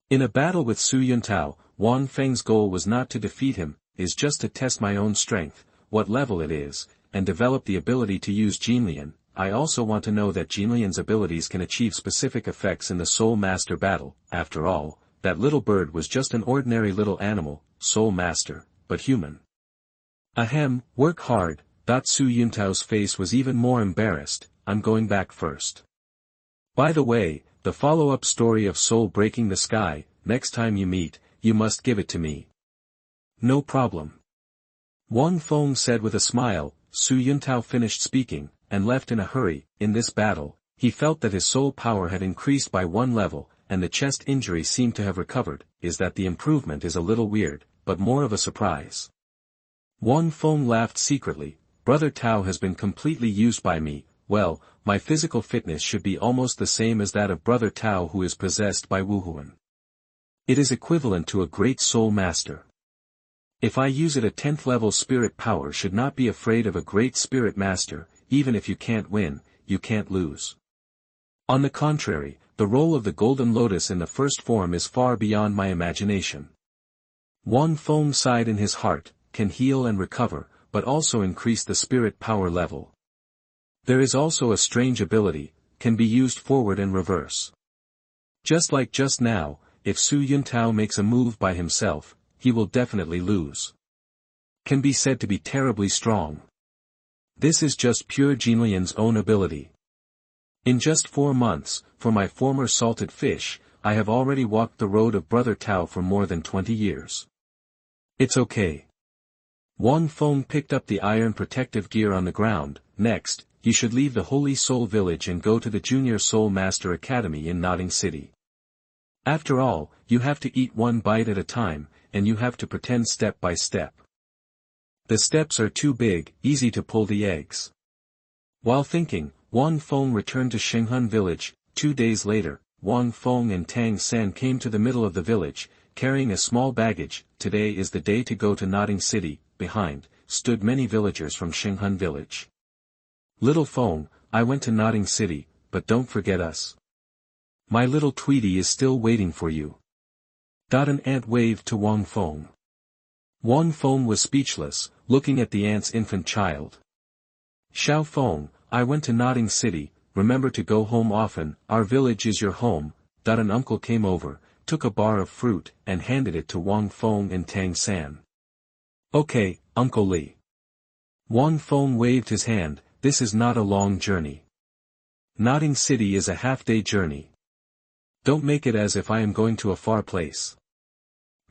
In a battle with Su Yuntao, Wang Feng's goal was not to defeat him, is just to test my own strength, what level it is, and develop the ability to use Jinlian. I also want to know that Jinlian's abilities can achieve specific effects in the Soul Master battle. After all, that little bird was just an ordinary little animal, Soul Master, but human. Ahem, work hard. Su Yuntao's face was even more embarrassed. I'm going back first. By the way, the follow-up story of Soul Breaking the Sky, next time you meet, you must give it to me. No problem. Wang Feng said with a smile. Su Yuntao finished speaking, and left in a hurry. In this battle, he felt that his soul power had increased by 1 level, and the chest injury seemed to have recovered. Is that the improvement is a little weird, but more of a surprise. Wang Feng laughed secretly. Brother Tao has been completely used by me. Well, my physical fitness should be almost the same as that of Brother Tao, who is possessed by Wuhuan. It is equivalent to a great soul master. If I use it, a 10th level spirit power should not be afraid of a great spirit master. Even if you can't win, you can't lose. On the contrary, the role of the golden lotus in the first form is far beyond my imagination. Wang Feng sighed in his heart, can heal and recover, but also increase the spirit power level. There is also a strange ability, can be used forward and reverse. Just like just now, if Su Yuntao makes a move by himself, he will definitely lose. Can be said to be terribly strong. This is just pure Jinlian's own ability. In just 4 months, for my former salted fish, I have already walked the road of Brother Tao for more than 20 years. It's okay. Wang Feng picked up the iron protective gear on the ground. Next, you should leave the Holy Soul Village and go to the Junior Soul Master Academy in Nodding City. After all, you have to eat 1 bite at a time, and you have to pretend step by step. The steps are too big, easy to pull the eggs. While thinking, Wang Feng returned to Xuanhuan village. 2 days later, Wang Feng and Tang San came to the middle of the village, carrying a small baggage. Today is the day to go to Nodding City. Behind, stood many villagers from Xuanhuan village. Little Feng, I went to Nodding City, but don't forget us. My little Tweety is still waiting for you. An ant waved to Wang Feng. Wang Feng was speechless, looking at the ant's infant child. Xiao Feng, I went to Nodding City, remember to go home often, our village is your home. An uncle came over, took a bar of fruit, and handed it to Wang Feng and Tang San. Okay, Uncle Li. Wang Feng waved his hand. This is not a long journey. Nodding City is a half-day journey. Don't make it as if I am going to a far place.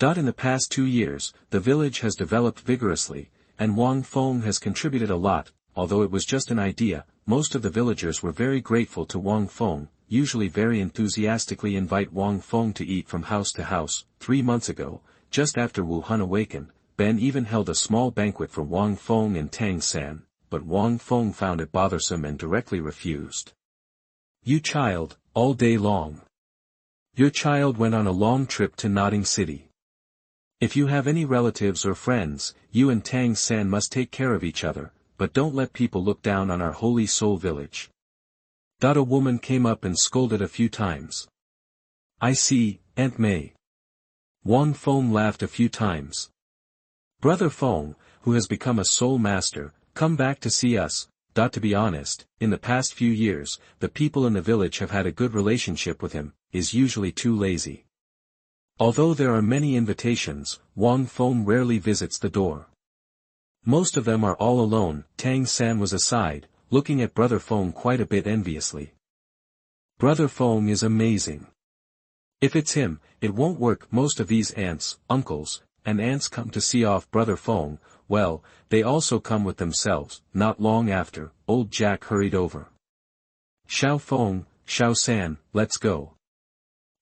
In the past 2 years, the village has developed vigorously, and Wang Feng has contributed a lot. Although it was just an idea, most of the villagers were very grateful to Wang Feng, usually very enthusiastically invite Wang Feng to eat from house to house. 3 months ago, just after Wuhan awakened, Ben even held a small banquet for Wang Feng and Tang San, but Wang Feng found it bothersome and directly refused. You child, all day long. Your child went on a long trip to Nodding City. If you have any relatives or friends, you and Tang San must take care of each other, but don't let people look down on our Holy Soul Village. A woman came up and scolded a few times. I see, Aunt May. Wang Feng laughed a few times. Brother Feng, who has become a soul master, come back to see us. To be honest, in the past few years, the people in the village have had a good relationship with him, is usually too lazy. Although there are many invitations, Wang Feng rarely visits the door. Most of them are all alone. Tang San was aside, looking at Brother Feng quite a bit enviously. Brother Feng is amazing. If it's him, it won't work. Most of these aunts, uncles, and aunts come to see off Brother Feng. Well, they also come with themselves. Not long after, old Jack hurried over. Xiao Feng, Xiao San, let's go.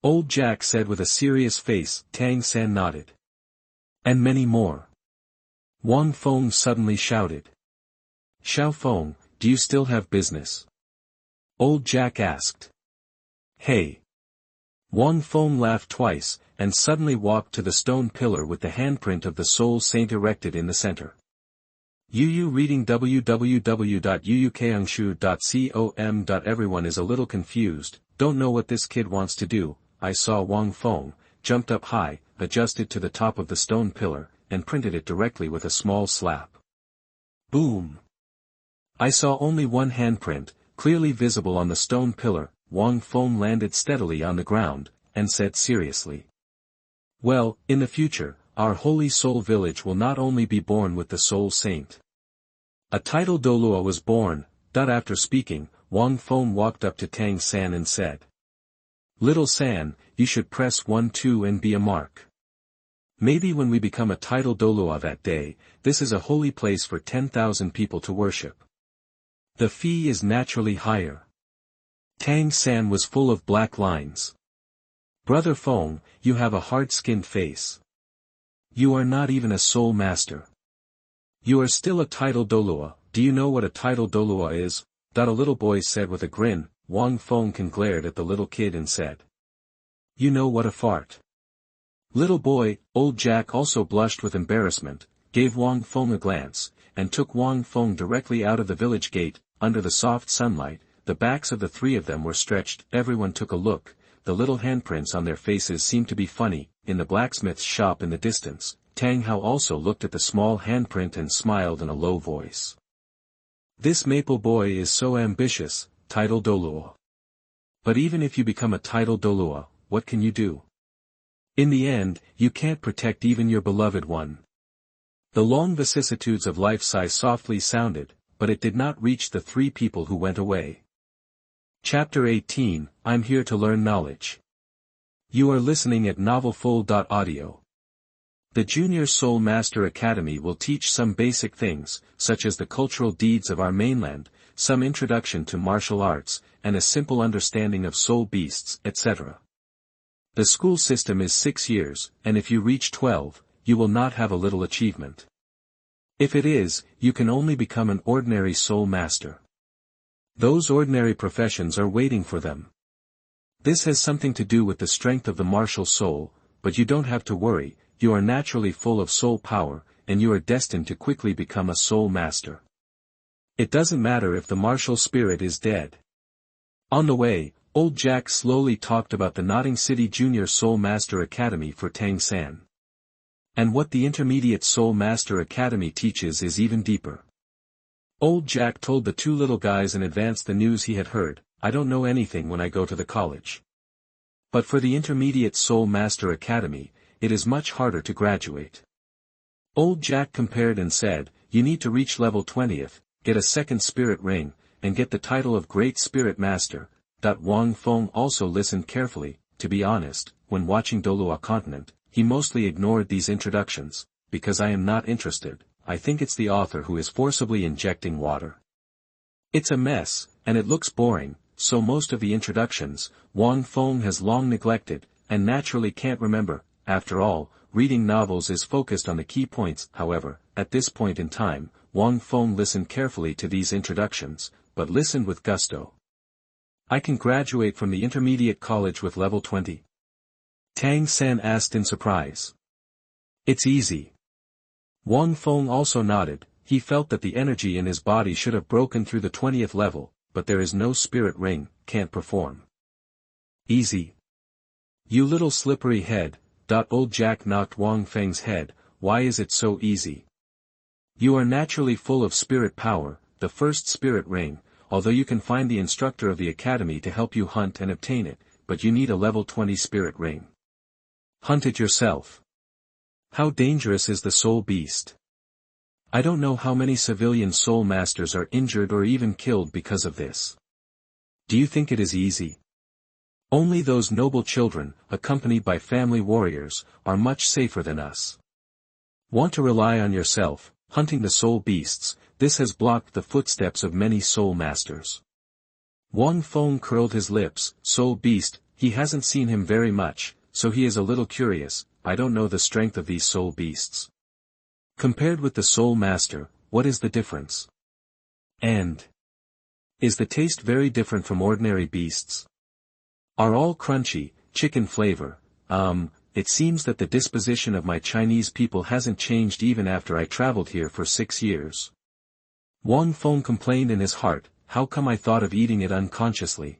Old Jack said with a serious face. Tang San nodded. And many more. Wang Feng suddenly shouted. Xiao Feng, do you still have business? Old Jack asked. Hey. Wang Feng laughed twice, and suddenly walked to the stone pillar with the handprint of the soul saint erected in the center. Yu reading www.yuukangshu.com. Everyone is a little confused, don't know what this kid wants to do. I saw Wang Feng, jumped up high, adjusted to the top of the stone pillar, and printed it directly with a small slap. Boom! I saw only one handprint, clearly visible on the stone pillar. Wang Feng landed steadily on the ground, and said seriously. Well, in the future, our holy soul village will not only be born with the soul saint. A title Douluo was born. After speaking, Wang Feng walked up to Tang San and said. Little San, you should press 1-2 and be a mark. Maybe when we become a title Douluo that day, this is a holy place for 10,000 people to worship. The fee is naturally higher. Tang San was full of black lines. Brother Feng, you have a hard-skinned face. You are not even a soul master. You are still a title Douluo. Do you know what a title Douluo is? A little boy said with a grin. Wang Feng glared at the little kid and said. You know what a fart. Little boy, old Jack also blushed with embarrassment, gave Wang Feng a glance, and took Wang Feng directly out of the village gate. Under the soft sunlight, the backs of the three of them were stretched. Everyone took a look. The little handprints on their faces seemed to be funny. In the blacksmith's shop in the distance, Tang Hao also looked at the small handprint and smiled in a low voice. This maple boy is so ambitious, title Douluo. But even if you become a title Douluo, what can you do? In the end, you can't protect even your beloved one. The long vicissitudes of life sigh softly sounded, but it did not reach the three people who went away. Chapter 18, I'm here to learn knowledge. You are listening at novelfull.audio. The Junior Soul Master Academy will teach some basic things, such as the cultural deeds of our mainland, some introduction to martial arts, and a simple understanding of soul beasts, etc. The school system is 6 years, and if you reach 12, you will not have a little achievement. If it is, you can only become an ordinary soul master. Those ordinary professions are waiting for them. This has something to do with the strength of the martial soul, but you don't have to worry, you are naturally full of soul power, and you are destined to quickly become a soul master. It doesn't matter if the martial spirit is dead. On the way, old Jack slowly talked about the Notting City Junior Soul Master Academy for Tang San. And what the Intermediate Soul Master Academy teaches is even deeper. Old Jack told the two little guys in advance the news he had heard. I don't know anything when I go to the college. But for the Intermediate Soul Master Academy, it is much harder to graduate. Old Jack compared and said, you need to reach level 20th, get a second spirit ring, and get the title of Great Spirit Master. Wang Feng also listened carefully. To be honest, when watching Douluo Continent, he mostly ignored these introductions, because I am not interested. I think it's the author who is forcibly injecting water. It's a mess, and it looks boring, so most of the introductions, Wang Feng has long neglected, and naturally can't remember. After all, reading novels is focused on the key points. However, at this point in time, Wang Feng listened carefully to these introductions, but listened with gusto. I can graduate from the intermediate college with level 20? Tang San asked in surprise. It's easy. Wang Feng also nodded. He felt that the energy in his body should have broken through the 20th level, but there is no spirit ring, can't perform. Easy. You little slippery head. Old Jack knocked Wang Feng's head. Why is it so easy? You are naturally full of spirit power, the first spirit ring, although you can find the instructor of the academy to help you hunt and obtain it, but you need a level 20 spirit ring. Hunt it yourself. How dangerous is the soul beast? I don't know how many civilian soul masters are injured or even killed because of this. Do you think it is easy? Only those noble children, accompanied by family warriors, are much safer than us. Want to rely on yourself, hunting the soul beasts, this has blocked the footsteps of many soul masters. Wang Feng curled his lips. Soul beast, he hasn't seen him very much, so he is a little curious. I don't know the strength of these soul beasts. Compared with the soul master, what is the difference? And is the taste very different from ordinary beasts? Are all crunchy, chicken flavor? It seems that the disposition of my Chinese people hasn't changed even after I traveled here for 6 years. Wang Feng complained in his heart, how come I thought of eating it unconsciously?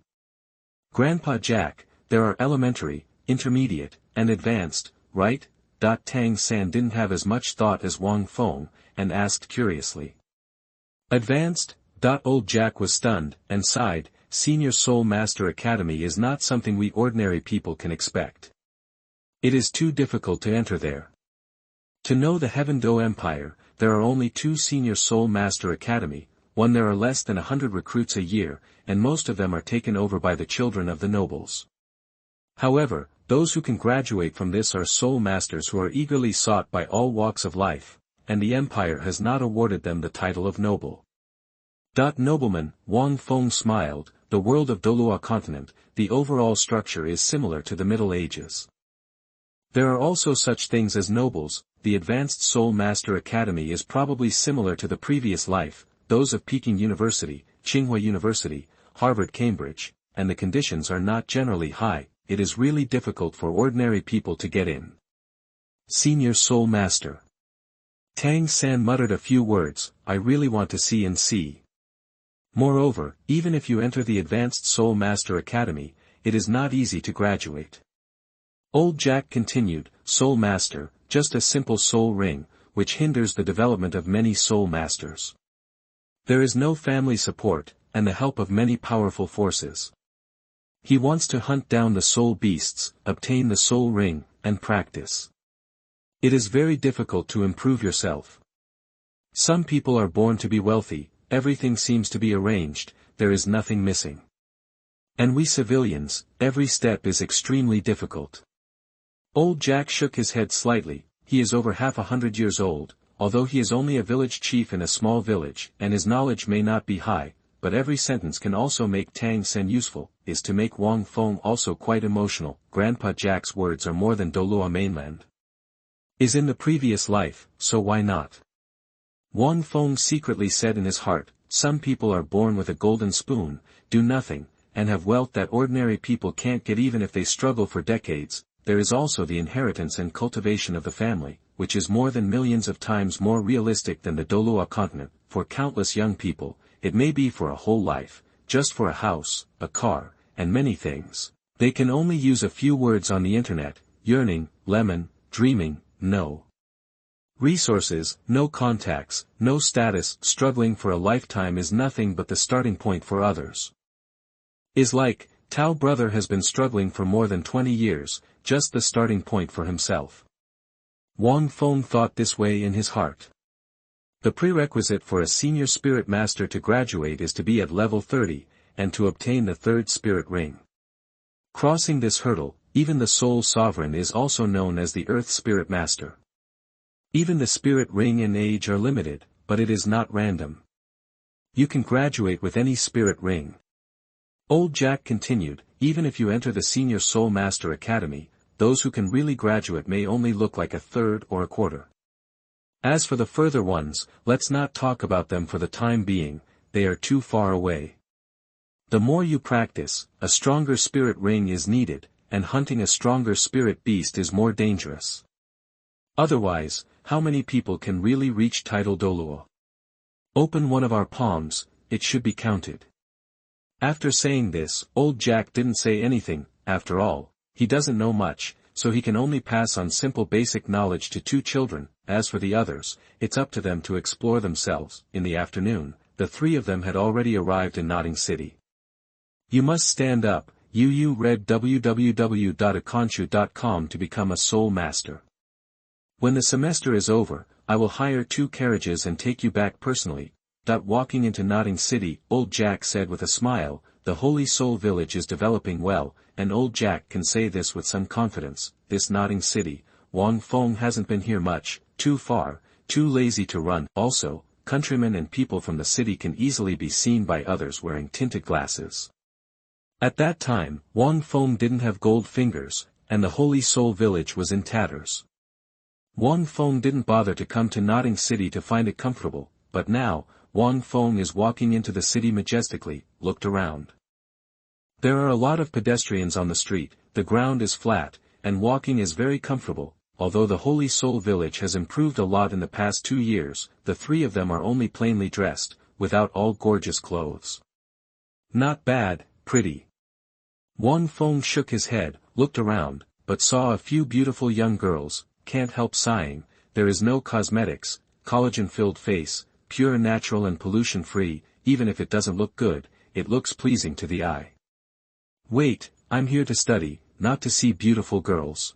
Grandpa Jack, there are elementary, intermediate, and advanced, right? Tang San didn't have as much thought as Wang Feng, and asked curiously. Advanced? Old Jack was stunned, and sighed. Senior Soul Master Academy is not something we ordinary people can expect. It is too difficult to enter there. To know the Heaven Do Empire, there are only 2 Senior Soul Master Academy, one there are less than 100 recruits a year, and most of them are taken over by the children of the nobles. However, those who can graduate from this are soul masters who are eagerly sought by all walks of life, and the empire has not awarded them the title of noble. Nobleman, Wang Feng smiled, the world of Douluo continent, the overall structure is similar to the Middle Ages. There are also such things as nobles. The Advanced Soul Master Academy is probably similar to the previous life, those of Peking University, Tsinghua University, Harvard Cambridge, and the conditions are not generally high. It is really difficult for ordinary people to get in. Senior Soul Master. Tang San muttered a few words, I really want to see and see. Moreover, even if you enter the Advanced Soul Master Academy, it is not easy to graduate. Old Jack continued, Soul Master, just a simple soul ring, which hinders the development of many soul masters. There is no family support, and the help of many powerful forces. He wants to hunt down the soul beasts, obtain the soul ring, and practice. It is very difficult to improve yourself. Some people are born to be wealthy, everything seems to be arranged, there is nothing missing. And we civilians, every step is extremely difficult. Old Jack shook his head slightly. He is over 100 years old, although he is only a village chief in a small village, and his knowledge may not be high, but every sentence can also make Tang Sen useful, is to make Wang Feng also quite emotional. Grandpa Jack's words are more than Douluo mainland. Is in the previous life, so why not? Wang Feng secretly said in his heart, some people are born with a golden spoon, do nothing, and have wealth that ordinary people can't get even if they struggle for decades. There is also the inheritance and cultivation of the family, which is more than millions of times more realistic than the Douluo continent. For countless young people, it may be for a whole life, just for a house, a car, and many things. They can only use a few words on the internet, yearning, lemon, dreaming, no resources, no contacts, no status. Struggling for a lifetime is nothing but the starting point for others. Is like, Tao brother has been struggling for more than 20 years, just the starting point for himself. Wang Feng thought this way in his heart. The prerequisite for a senior spirit master to graduate is to be at level 30, and to obtain the 3rd spirit ring. Crossing this hurdle, even the soul sovereign is also known as the earth spirit master. Even the spirit ring and age are limited, but it is not random. You can graduate with any spirit ring. Old Jack continued, even if you enter the Senior Soul Master Academy, those who can really graduate may only look like a third or a quarter. As for the further ones, let's not talk about them for the time being, they are too far away. The more you practice, a stronger spirit ring is needed, and hunting a stronger spirit beast is more dangerous. Otherwise, how many people can really reach title Douluo? Open one of our palms, it should be counted. After saying this, old Jack didn't say anything. After all, he doesn't know much, so he can only pass on simple basic knowledge to 2 children. As for the others, it's up to them to explore themselves. In the afternoon, the three of them had already arrived in Nodding City. You must stand up, you read www.aconshu.com to become a soul master. When the semester is over, I will hire 2 carriages and take you back personally. Walking into Nodding City, Old Jack said with a smile, the Holy Soul Village is developing well, and Old Jack can say this with some confidence. This Nodding City, Wang Feng hasn't been here much, too far, too lazy to run. Also, countrymen and people from the city can easily be seen by others wearing tinted glasses. At that time, Wang Feng didn't have gold fingers, and the Holy Soul Village was in tatters. Wang Feng didn't bother to come to Nodding City to find it comfortable, but now, Wang Feng is walking into the city majestically, looked around. There are a lot of pedestrians on the street, the ground is flat, and walking is very comfortable. Although the Holy Soul Village has improved a lot in the past 2 years, the three of them are only plainly dressed, without all gorgeous clothes. Not bad, pretty. Wang Feng shook his head, looked around, but saw a few beautiful young girls, can't help sighing, there is no cosmetics, collagen-filled face, pure natural and pollution-free, even if it doesn't look good, it looks pleasing to the eye. Wait, I'm here to study, not to see beautiful girls.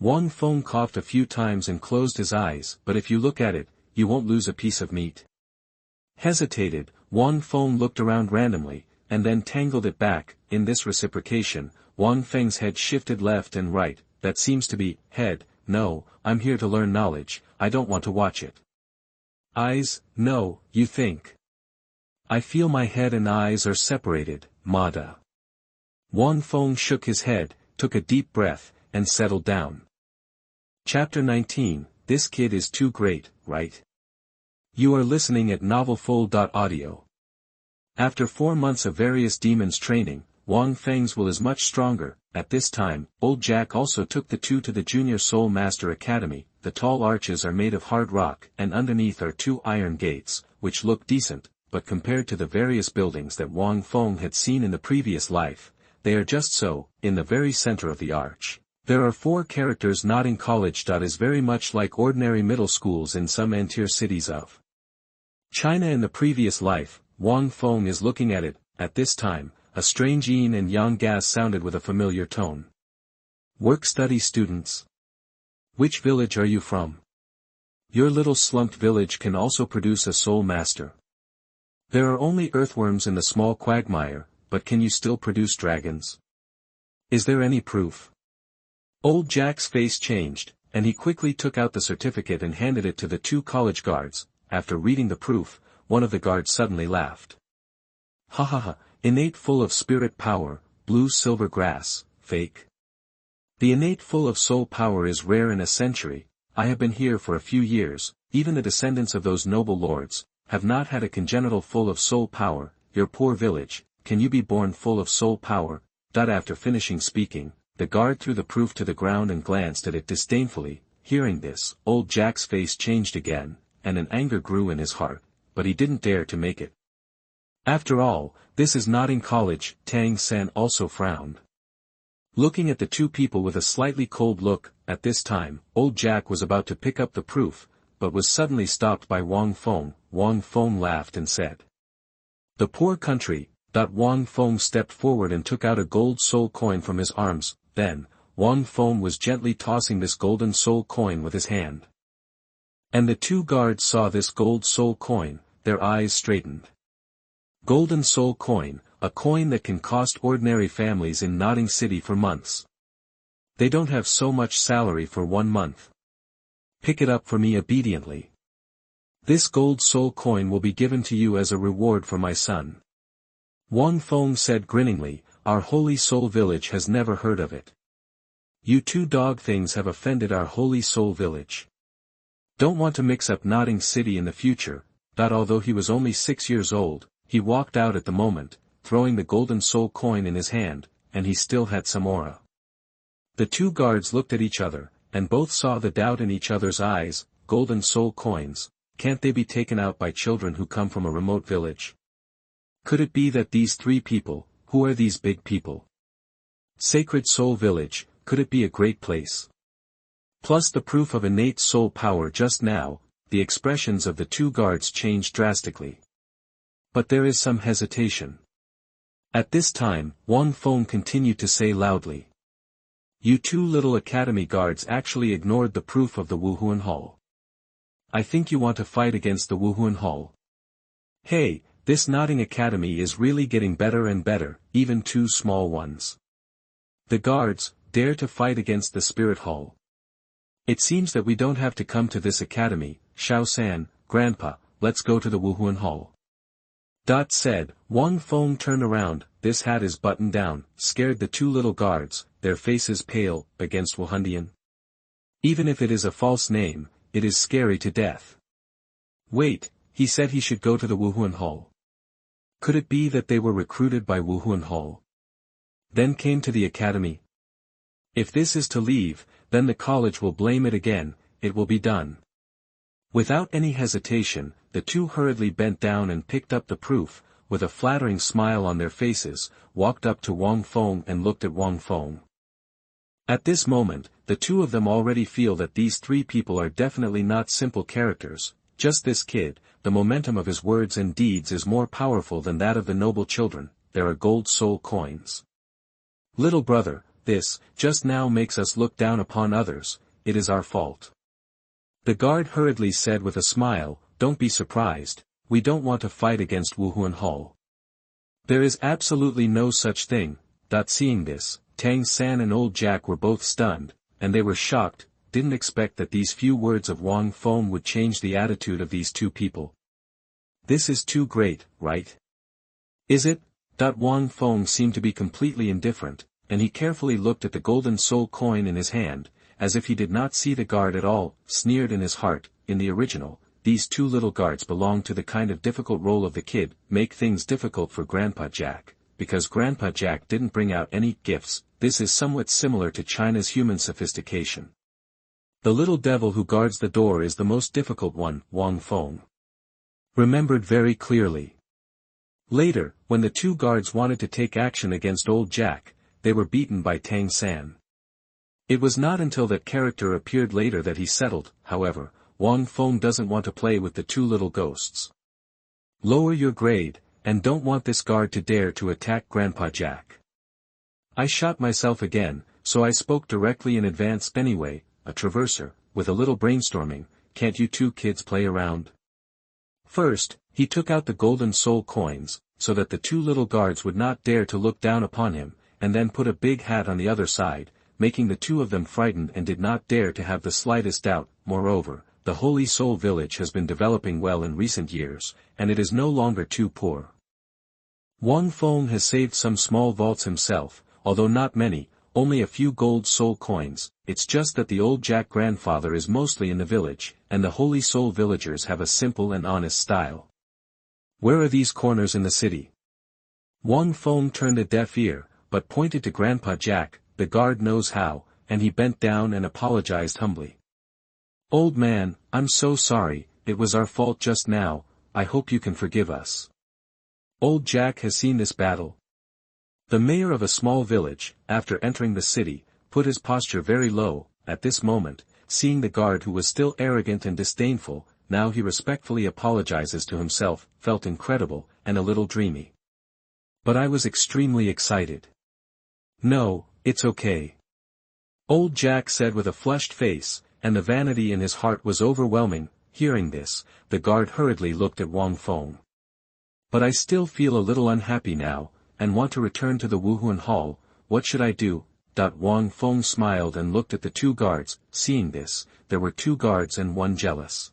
Wang Feng coughed a few times and closed his eyes, but if you look at it, you won't lose a piece of meat. Hesitated, Wang Feng looked around randomly, and then tangled it back. In this reciprocation, Wang Feng's head shifted left and right. That seems to be, head, no, I'm here to learn knowledge, I don't want to watch it. Eyes, no, you think. I feel my head and eyes are separated, Mada. Wang Feng shook his head, took a deep breath, and settled down. Chapter 19, This Kid is Too Great, Right? You are listening at novelfull.audio. After 4 months of various demons training, Wang Feng's will is much stronger. At this time, Old Jack also took the 2 to the Junior Soul Master Academy. The tall arches are made of hard rock, and underneath are 2 iron gates, which look decent, but compared to the various buildings that Wang Feng had seen in the previous life, they are just so. In the very center of the arch, there are 4 characters nodding. College. Is very much like ordinary middle schools in some antier cities of China. In the previous life, Wang Feng is looking at it. At this time, a strange yin and yang gas sounded with a familiar tone. Work-study students. Which village are you from? Your little slumped village can also produce a soul master. There are only earthworms in the small quagmire, but can you still produce dragons? Is there any proof? Old Jack's face changed, and he quickly took out the certificate and handed it to the 2 college guards. After reading the proof, one of the guards suddenly laughed. Ha ha ha, innate full of spirit power, blue silver grass, fake. The innate full of soul power is rare in a century. I have been here for a few years, even the descendants of those noble lords, have not had a congenital full of soul power. Your poor village, can you be born full of soul power? After finishing speaking, the guard threw the proof to the ground and glanced at it disdainfully. Hearing this, Old Jack's face changed again, and an anger grew in his heart, but he didn't dare to make it. After all, this is Nodding College. Tang San also frowned, looking at the 2 people with a slightly cold look. At this time, Old Jack was about to pick up the proof, but was suddenly stopped by Wang Feng. Wang Feng laughed and said, "The poor country." Wang Feng stepped forward and took out a gold soul coin from his arms. Then, Wang Feng was gently tossing this golden soul coin with his hand. And the 2 guards saw this gold soul coin, their eyes straightened. Golden soul coin, a coin that can cost ordinary families in Nodding City for months. They don't have so much salary for 1 month. Pick it up for me obediently. This gold soul coin will be given to you as a reward for my son. Wang Feng said grinningly, our Holy Soul Village has never heard of it. You 2 dog things have offended our Holy Soul Village. Don't want to mix up Nodding City in the future. Although he was only 6 years old, he walked out at the moment, throwing the golden soul coin in his hand, and he still had some aura. The 2 guards looked at each other, and both saw the doubt in each other's eyes. Golden soul coins, can't they be taken out by children who come from a remote village? Could it be that these 3 people, who are these big people? Sacred Soul Village, could it be a great place? Plus the proof of innate soul power just now. The expressions of the 2 guards changed drastically. But there is some hesitation. At this time, Wang Feng continued to say loudly. You two little academy guards actually ignored the proof of the Wuhuan Hall. I think you want to fight against the Wuhuan Hall. Hey, this nodding academy is really getting better and better, even two small ones. The guards, dare to fight against the Spirit Hall. It seems that we don't have to come to this academy, Xiao-san, Grandpa, let's go to the Wuhuan Hall. Said, Wang Feng turned around, this hat is buttoned down, scared the two little guards, their faces pale, against Wuhundian. Even if it is a false name, it is scary to death. Wait, he said he should go to the Wuhuan Hall. Could it be that they were recruited by Wuhuan Hall? Then came to the academy. If this is to leave, then the college will blame it again, it will be done. Without any hesitation, the two hurriedly bent down and picked up the proof, with a flattering smile on their faces, walked up to Wang Feng and looked at Wang Feng. At this moment, the two of them already feel that these three people are definitely not simple characters, just this kid, the momentum of his words and deeds is more powerful than that of the noble children, there are gold soul coins. Little brother, this, just now makes us look down upon others, it is our fault. The guard hurriedly said with a smile, don't be surprised, we don't want to fight against Wuhuan Hall. There is absolutely no such thing. Seeing this, Tang San and old Jack were both stunned, and they were shocked, didn't expect that these few words of Wang Feng would change the attitude of these two people. This is too great, right? Is it? Wang Feng seemed to be completely indifferent, and he carefully looked at the golden soul coin in his hand, as if he did not see the guard at all, sneered in his heart, in the original, these two little guards belong to the kind of difficult role of the kid, make things difficult for Grandpa Jack, because Grandpa Jack didn't bring out any gifts, this is somewhat similar to China's human sophistication. The little devil who guards the door is the most difficult one, Wang Feng remembered very clearly. Later, when the two guards wanted to take action against old Jack, they were beaten by Tang San. It was not until that character appeared later that he settled, however, Wang Feng doesn't want to play with the two little ghosts. Lower your grade, and don't want this guard to dare to attack Grandpa Jack. I shot myself again, so I spoke directly in advance anyway, a traverser, with a little brainstorming, can't you two kids play around? First, he took out the golden soul coins, so that the two little guards would not dare to look down upon him, and then put a big hat on the other side, making the two of them frightened and did not dare to have the slightest doubt. Moreover, the Holy Soul Village has been developing well in recent years, and it is no longer too poor. Wang Feng has saved some small vaults himself, although not many, only a few gold soul coins, it's just that the old Jack grandfather is mostly in the village, and the Holy Soul villagers have a simple and honest style. Where are these corners in the city? Wang Feng turned a deaf ear, but pointed to Grandpa Jack, the guard knows how, and he bent down and apologized humbly. Old man, I'm so sorry, it was our fault just now, I hope you can forgive us. Old Jack has seen this battle. The mayor of a small village, after entering the city, put his posture very low, at this moment, seeing the guard who was still arrogant and disdainful, now he respectfully apologizes to himself, felt incredible, and a little dreamy. But I was extremely excited. No, it's okay. Old Jack said with a flushed face, and the vanity in his heart was overwhelming. Hearing this, the guard hurriedly looked at Wang Feng. But I still feel a little unhappy now, and want to return to the Wuhuan Hall, what should I do? Wang Feng smiled and looked at the two guards, seeing this, there were two guards and one jealous.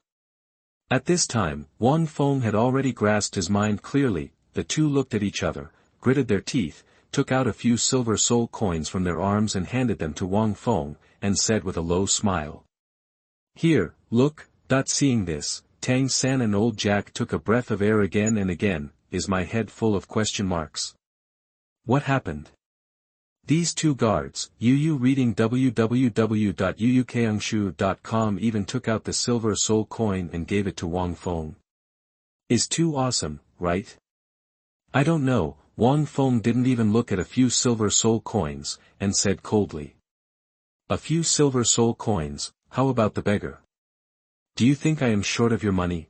At this time, Wang Feng had already grasped his mind clearly, the two looked at each other, gritted their teeth, took out a few silver soul coins from their arms and handed them to Wang Feng, and said with a low smile. Here, look. Seeing this, Tang San and old Jack took a breath of air again and again, is my head full of question marks. What happened? These two guards, Yu reading www.yuukangshu.com even took out the silver soul coin and gave it to Wang Feng. Is too awesome, right? I don't know, Wang Feng didn't even look at a few silver soul coins, and said coldly. A few silver soul coins, how about the beggar? Do you think I am short of your money?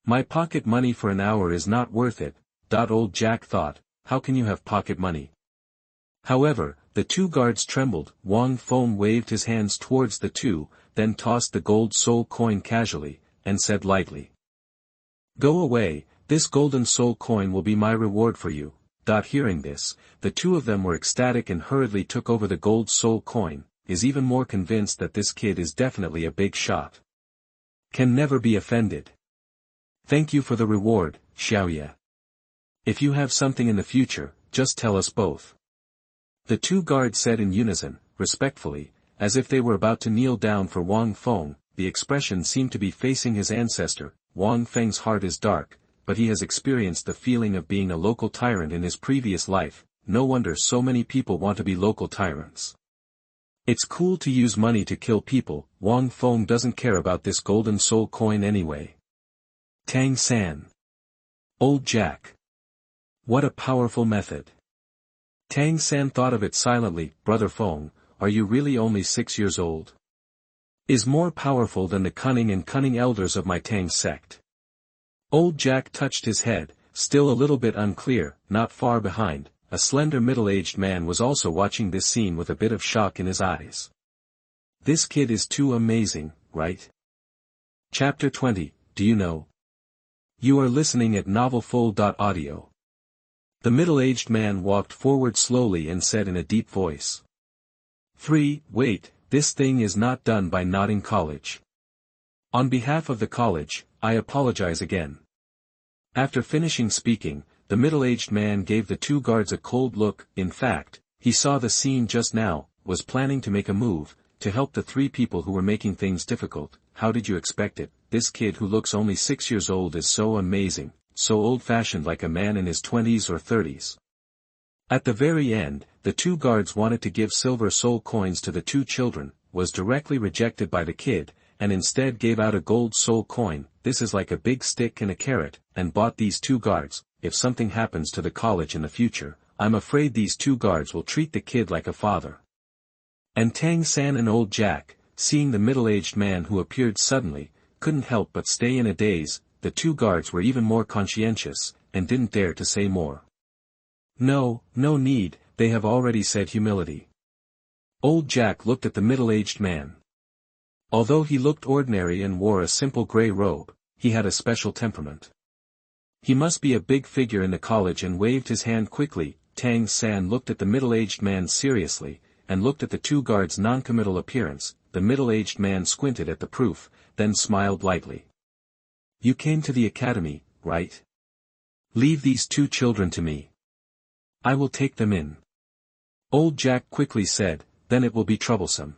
My pocket money for an hour is not worth it. Old Jack thought, how can you have pocket money? However, the two guards trembled. Wang Feng waved his hands towards the two, then tossed the gold soul coin casually, and said lightly. Go away, this golden soul coin will be my reward for you. Hearing this, the two of them were ecstatic and hurriedly took over the gold soul coin, is even more convinced that this kid is definitely a big shot. Can never be offended. Thank you for the reward, Xiaoye. If you have something in the future, just tell us both. The two guards said in unison, respectfully, as if they were about to kneel down for Wang Feng. The expression seemed to be facing his ancestor. Wang Feng's heart is dark, but he has experienced the feeling of being a local tyrant in his previous life. No wonder so many people want to be local tyrants. It's cool to use money to kill people. Wang Feng doesn't care about this golden soul coin anyway. Tang San. Old Jack. What a powerful method. Tang San thought of it silently. Brother Feng, are you really only 6 years old? Is more powerful than the cunning elders of my Tang sect. Old Jack touched his head, still a little bit unclear. Not far behind, a slender middle-aged man was also watching this scene with a bit of shock in his eyes. This kid is too amazing, right? Chapter 20, Do you know? You are listening at novelfull.audio. The middle-aged man walked forward slowly and said in a deep voice. Wait, this thing is not done by Notting College. On behalf of the college, I apologize again. After finishing speaking, the middle-aged man gave the two guards a cold look. In fact, he saw the scene just now, was planning to make a move, to help the three people who were making things difficult. How did you expect it? This kid who looks only 6 years old is so amazing, so old-fashioned, like a man in his 20s or 30s. At the very end, the two guards wanted to give silver soul coins to the two children, was directly rejected by the kid, and instead gave out a gold soul coin. This is like a big stick and a carrot, and bought these two guards. If something happens to the college in the future, I'm afraid these two guards will treat the kid like a father. And Tang San and Old Jack, seeing the middle-aged man who appeared suddenly, couldn't help but stay in a daze. The two guards were even more conscientious, and didn't dare to say more. No need, they have already said humility. Old Jack looked at the middle-aged man. Although he looked ordinary and wore a simple grey robe, he had a special temperament. He must be a big figure in the college, and waved his hand quickly. Tang San looked at the middle-aged man seriously, and looked at the two guards' noncommittal appearance. The middle-aged man squinted at the proof, then smiled lightly. You came to the academy, right? Leave these two children to me. I will take them in. Old Jack quickly said, then it will be troublesome.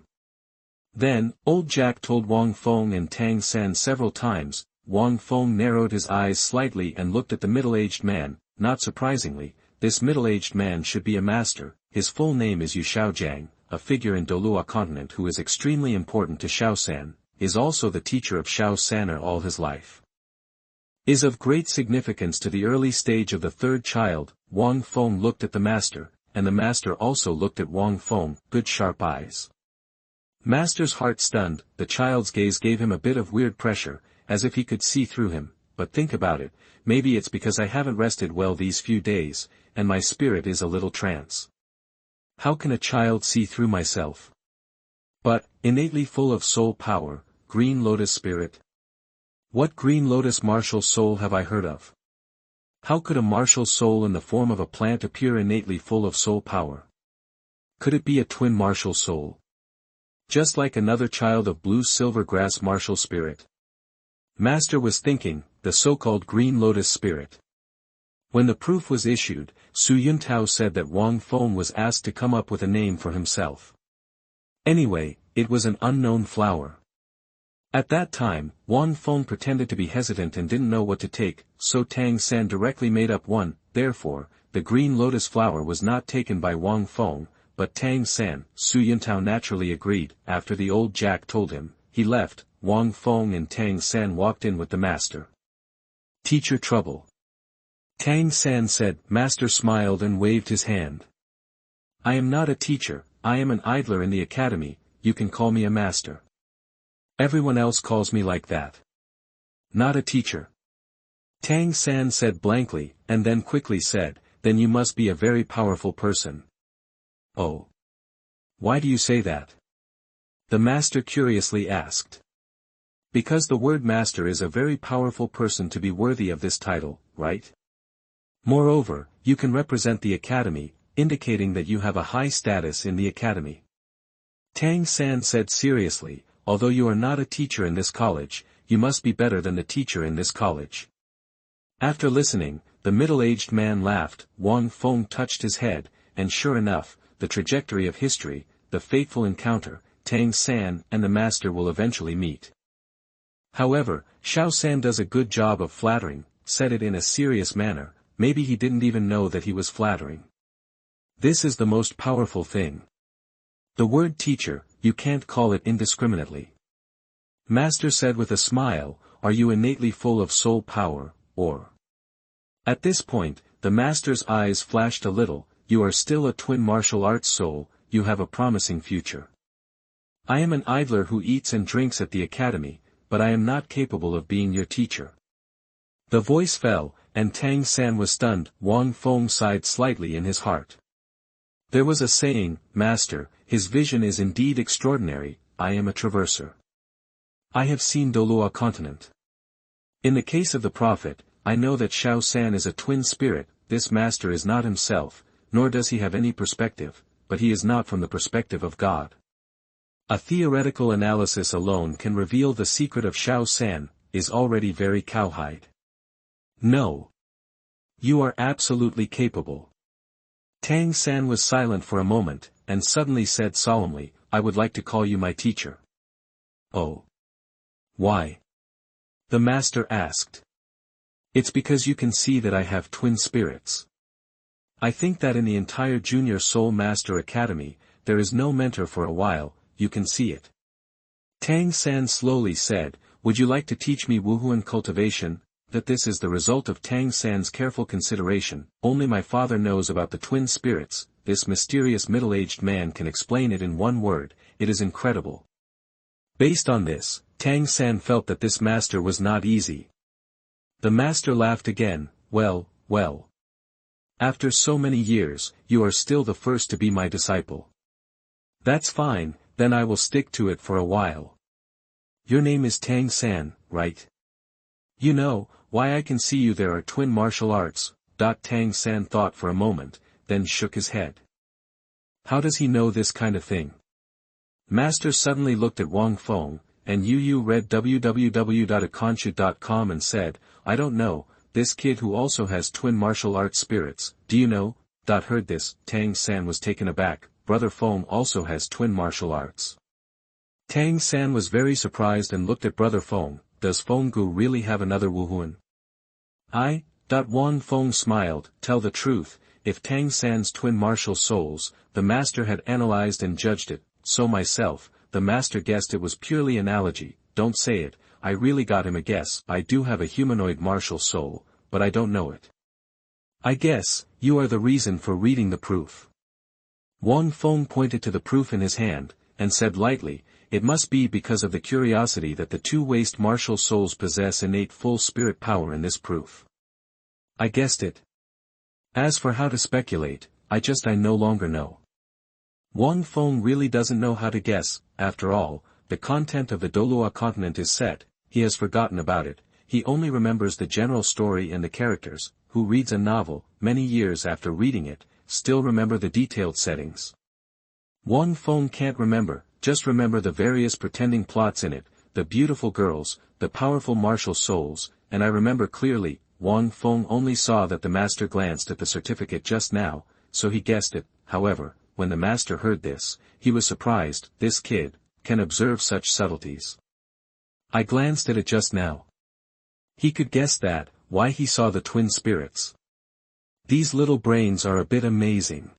Then, Old Jack told Wang Feng and Tang San several times. Wang Feng narrowed his eyes slightly and looked at the middle-aged man. Not surprisingly, this middle-aged man should be a master. His full name is Yu Shaojiang, a figure in Douluo continent who is extremely important to Shaosan, is also the teacher of Shaosaner all his life. Is of great significance to the early stage of the third child. Wang Feng looked at the master, and the master also looked at Wang Feng. Good sharp eyes. Master's heart stunned. The child's gaze gave him a bit of weird pressure, as if he could see through him. But think about it, maybe it's because I haven't rested well these few days, and my spirit is a little trance. How can a child see through myself? But, innately full of soul power, green lotus spirit. What green lotus martial soul have I heard of? How could a martial soul in the form of a plant appear innately full of soul power? Could it be a twin martial soul? Just like another child of blue silver grass martial spirit? Master was thinking, the so-called green lotus spirit. When the proof was issued, Su Yuntao said that Wang Feng was asked to come up with a name for himself. Anyway, it was an unknown flower. At that time, Wang Feng pretended to be hesitant and didn't know what to take, so Tang San directly made up one. Therefore, the green lotus flower was not taken by Wang Feng, but Tang San. Su Yuntao naturally agreed. After the old Jack told him, he left. Wang Feng and Tang San walked in with the master. Teacher trouble. Tang San said. Master smiled and waved his hand. I am not a teacher, I am an idler in the academy. You can call me a master. Everyone else calls me like that. Not a teacher. Tang San said blankly, and then quickly said, then you must be a very powerful person. Oh. Why do you say that? The master curiously asked. Because the word master is a very powerful person to be worthy of this title, right? Moreover, you can represent the academy, indicating that you have a high status in the academy. Tang San said seriously, although you are not a teacher in this college, you must be better than the teacher in this college. After listening, the middle-aged man laughed. Wang Feng touched his head, and sure enough, the trajectory of history, the fateful encounter, Tang San and the master will eventually meet. However, Xiao San does a good job of flattering, said it in a serious manner, maybe he didn't even know that he was flattering. This is the most powerful thing. The word teacher, you can't call it indiscriminately. Master said with a smile, are you innately full of soul power, or? At this point, the master's eyes flashed a little, you are still a twin martial arts soul, you have a promising future. I am an idler who eats and drinks at the academy, but I am not capable of being your teacher. The voice fell, and Tang San was stunned. Wang Feng sighed slightly in his heart. There was a saying, Master, his vision is indeed extraordinary, I am a traverser. I have seen Douluo continent. In the case of the prophet, I know that Xiao San is a twin spirit, this master is not himself, nor does he have any perspective, but he is not from the perspective of God. A theoretical analysis alone can reveal the secret of Xiao San, is already very cowhide. No. You are absolutely capable. Tang San was silent for a moment, and suddenly said solemnly, I would like to call you my teacher. Oh. Why? The master asked. It's because you can see that I have twin spirits. I think that in the entire Junior Soul Master Academy, there is no mentor for a while, you can see it. Tang San slowly said, would you like to teach me Wuhuan cultivation? That this is the result of Tang San's careful consideration, only my father knows about the twin spirits, this mysterious middle-aged man can explain it in one word, it is incredible. Based on this, Tang San felt that this master was not easy. The master laughed again, well. After so many years, you are still the first to be my disciple. That's fine, then I will stick to it for a while. Your name is Tang San, right? You know, why I can see you there are twin martial arts. Tang San thought for a moment, then shook his head. How does he know this kind of thing? Master suddenly looked at Wang Feng, and Yu read www.aconshu.com and said, I don't know, this kid who also has twin martial arts spirits, do you know? Heard this, Tang San was taken aback, Brother Feng also has twin martial arts. Tang San was very surprised and looked at Brother Feng, does Feng Gu really have another Wuhuan? Wang Feng smiled, tell the truth, if Tang San's twin martial souls, the master had analyzed and judged it, so myself, the master guessed it was purely analogy, don't say it, I really got him a guess, I do have a humanoid martial soul, but I don't know it. I guess, you are the reason for reading the proof. Wang Feng pointed to the proof in his hand, and said lightly, it must be because of the curiosity that the two waste martial souls possess innate full spirit power in this proof. I guessed it. As for how to speculate, I no longer know. Wang Feng really doesn't know how to guess, after all, the content of the Douluo continent is set, he has forgotten about it, he only remembers the general story and the characters, who reads a novel, many years after reading it, still remember the detailed settings. Wang Feng can't remember, just remember the various pretending plots in it, the beautiful girls, the powerful martial souls, and I remember clearly, Wang Feng only saw that the master glanced at the certificate just now, so he guessed it, however, when the master heard this, he was surprised, this kid, can observe such subtleties. I glanced at it just now. He could guess that, why he saw the twin spirits. These little brains are a bit amazing.